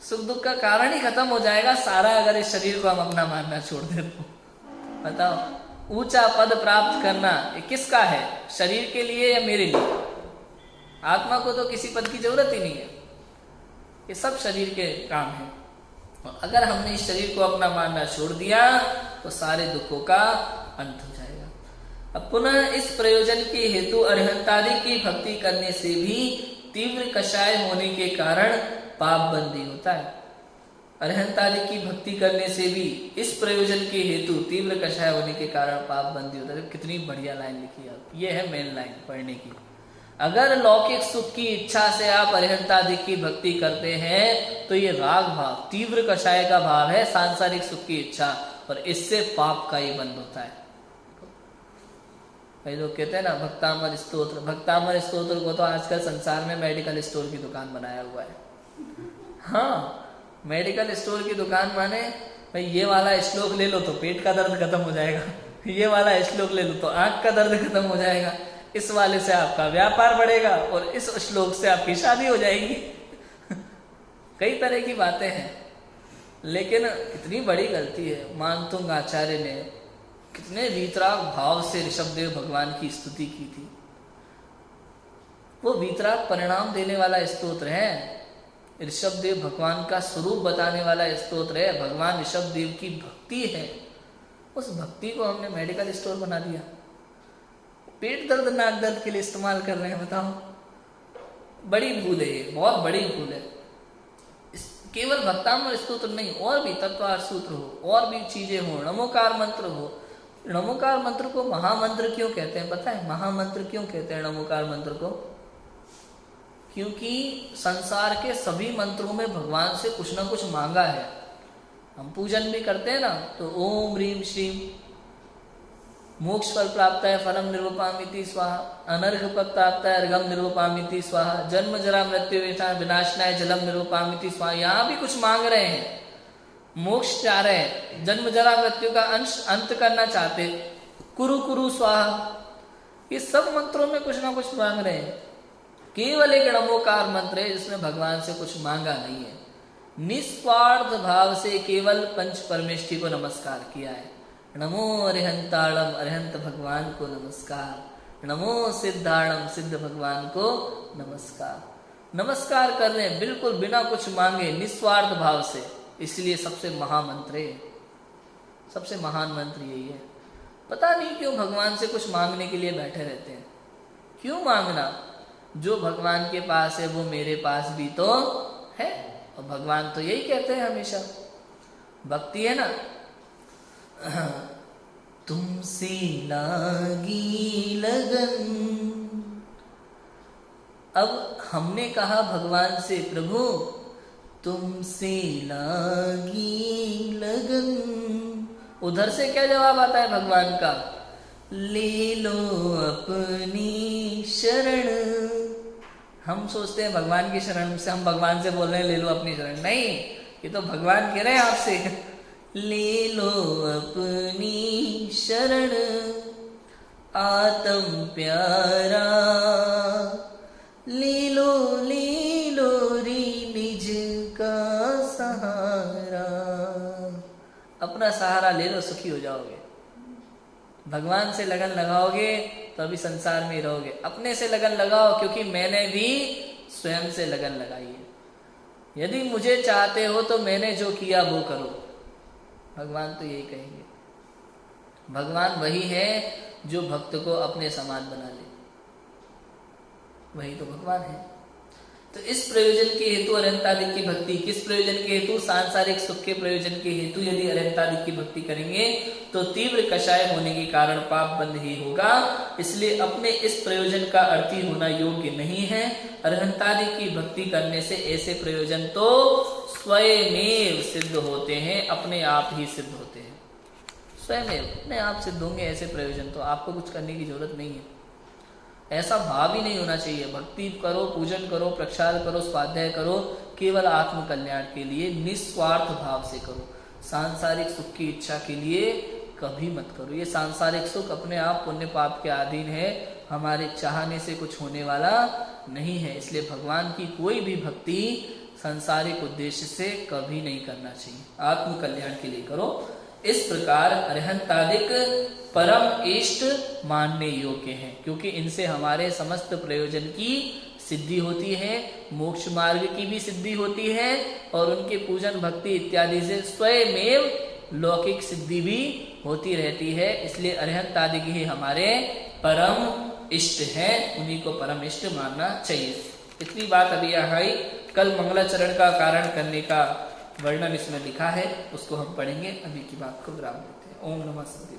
सुख दुख का कारण ही खत्म हो जाएगा सारा, अगर इस शरीर को हम अपना मानना छोड़ दे तो। बताओ, ऊंचा पद प्राप्त करना ये किसका है? शरीर के लिए या मेरे लिए? आत्मा को तो किसी पद की जरूरत ही नहीं है, ये सब शरीर के काम है। और अगर हमने इस शरीर को अपना मानना छोड़ दिया तो सारे दुखों का अंत हो जाएगा। अब पुनः इस प्रयोजन के हेतु अरिहंतादि की भक्ति करने से भी तीव्र कषाय होने के कारण पाप बंदी होता है। अरिहंतादि की भक्ति करने से भी इस प्रयोजन के हेतु तीव्र कषाय होने के कारण पाप बंदी होता है। कितनी बढ़िया लाइन लिखी है, ये है मेन लाइन पढ़ने की। अगर लौकिक सुख की इच्छा से आप अरिहंतादि की भक्ति करते हैं तो ये राग भाव, तीव्र कषाय का भाव है, सांसारिक सुख की इच्छा, और इससे पाप का ही बंद होता है। कई लोग कहते हैं ना भक्तामर स्तोत्र, भक्तामर स्तोत्र को तो आजकल संसार में मेडिकल स्टोर की दुकान बनाया हुआ है। हाँ, मेडिकल स्टोर की दुकान माने भाई ये वाला श्लोक ले लो तो पेट का दर्द खत्म हो जाएगा, ये वाला श्लोक ले लो तो आंख का दर्द खत्म हो जाएगा, इस वाले से आपका व्यापार बढ़ेगा और इस श्लोक से आपकी शादी हो जाएगी। कई तरह की बातें हैं, लेकिन कितनी बड़ी गलती है। मानतुंग आचार्य ने कितने वीतराग भाव से ऋषभदेव भगवान की स्तुति की थी। वो वीतराग परिणाम देने वाला स्तोत्र है, ऋषभदेव भगवान का स्वरूप बताने वाला स्तोत्र है, भगवान ऋषभदेव की भक्ति है। उस भक्ति को हमने मेडिकल स्टोर बना दिया, पेट दर्द नाक दर्द के लिए इस्तेमाल कर रहे हैं। बताओ, बड़ी भूल है ये, बहुत बड़ी भूल है। केवल भक्तामर स्तोत्र नहीं, और भी तत्वार्थ सूत्र हो, और भी चीजें हो, नमोकार मंत्र हो। नमोकार मंत्र को महामंत्र क्यों कहते हैं पता है? महामंत्र क्यों कहते हैं नमोकार मंत्र को? क्योंकि संसार के सभी मंत्रों में भगवान से कुछ ना कुछ मांगा है। हम पूजन भी करते हैं ना, तो ओम ह्रीम श्रीम मोक्ष फल प्राप्त है फलम निर्वपामिति स्वाहा, अनर्घ पद प्राप्त है अर्घम निर्वपामिति स्वाहा, जन्म जरा मृत्यु विनाशनाय जलम निर्वपामिति स्वाहा। यहाँ भी कुछ मांग रहे हैं, मोक्ष चाह रहे हैं, जन्म जरा मृत्यु का अंश अंत करना चाहते, कुरु कुरु स्वाहा। ये सब मंत्रों में कुछ ना कुछ मांग रहे हैं। केवल एक नमोकार मंत्र है जिसमें भगवान से कुछ मांगा नहीं है, निस्वार्थ भाव से केवल पंच परमेष्ठी को नमस्कार किया है। नमो अरिहंताणम, अरिहंत भगवान को नमस्कार। नमो सिद्धाणम, सिद्ध भगवान को नमस्कार। नमस्कार कर रहे हैं बिल्कुल बिना कुछ मांगे, निस्वार्थ भाव से। इसलिए सबसे महामंत्र है, सबसे महान मंत्र यही है। पता नहीं क्यों भगवान से कुछ मांगने के लिए बैठे रहते हैं। क्यों मांगना? जो भगवान के पास है वो मेरे पास भी तो है, और भगवान तो यही कहते हैं हमेशा। भक्ति है ना, तुमसे लागी लगन। अब हमने कहा भगवान से, प्रभु तुमसे लागी लगन। उधर से क्या जवाब आता है भगवान का? ले लो अपनी शरण। हम सोचते हैं भगवान की शरण से, हम भगवान से बोल रहे हैं ले लो अपनी शरण। नहीं, ये तो भगवान कह रहे हैं आपसे, ले लो अपनी शरण आत्म प्यारा। ले लो रे निज का सहारा। अपना सहारा ले लो, सुखी हो जाओगे। भगवान से लगन लगाओगे तो अभी संसार में रहोगे। अपने से लगन लगाओ, क्योंकि मैंने भी स्वयं से लगन लगाइए। यदि मुझे चाहते हो तो मैंने जो किया वो करो। भगवान तो यही कहेंगे। भगवान वही है जो भक्त को अपने समान बना ले, वही तो भगवान है। तो इस प्रयोजन के हेतु अरहंतादिक की भक्ति, किस प्रयोजन के हेतु? सांसारिक सुख के प्रयोजन के हेतु यदि अरहंतादिक की भक्ति करेंगे तो तीव्र कषाय होने के कारण पाप बंद ही होगा। इसलिए अपने इस प्रयोजन का अर्थी होना योग्य नहीं है। अरहंतादिक की भक्ति करने से ऐसे प्रयोजन तो स्वयमेव सिद्ध होते हैं, अपने आप ही सिद्ध होते हैं, स्वयमेव अपने आप सिद्ध होंगे ऐसे प्रयोजन। तो आपको कुछ करने की जरूरत नहीं है, ऐसा भाव ही नहीं होना चाहिए। भक्ति करो, पूजन करो, प्रक्षाल करो, स्वाध्याय करो, केवल आत्म कल्याण के लिए निस्वार्थ भाव से करो। सांसारिक सुख की इच्छा के लिए कभी मत करो। ये सांसारिक सुख अपने आप पुण्य पाप के अधीन है, हमारे चाहने से कुछ होने वाला नहीं है। इसलिए भगवान की कोई भी भक्ति सांसारिक उद्देश्य से कभी नहीं करना चाहिए, आत्म कल्याण के लिए करो। इस प्रकार अरहंतादिक परम इष्ट मानने योग्य हैं, क्योंकि इनसे हमारे समस्त प्रयोजन की सिद्धि होती है, मोक्ष मार्ग की भी सिद्धि होती है, और उनके पूजन भक्ति इत्यादि से स्वयमेव लौकिक सिद्धि भी होती रहती है। इसलिए अरहंतादिक ही हमारे परम इष्ट हैं, उन्हीं को परम इष्ट मानना चाहिए। इतनी बात अभी यहाँ आई। कल मंगलाचरण का कारण करने का वर्णन इसमें लिखा है, उसको हम पढ़ेंगे। अभी की बात को विराम देते हैं। ओम नमः शिवाय।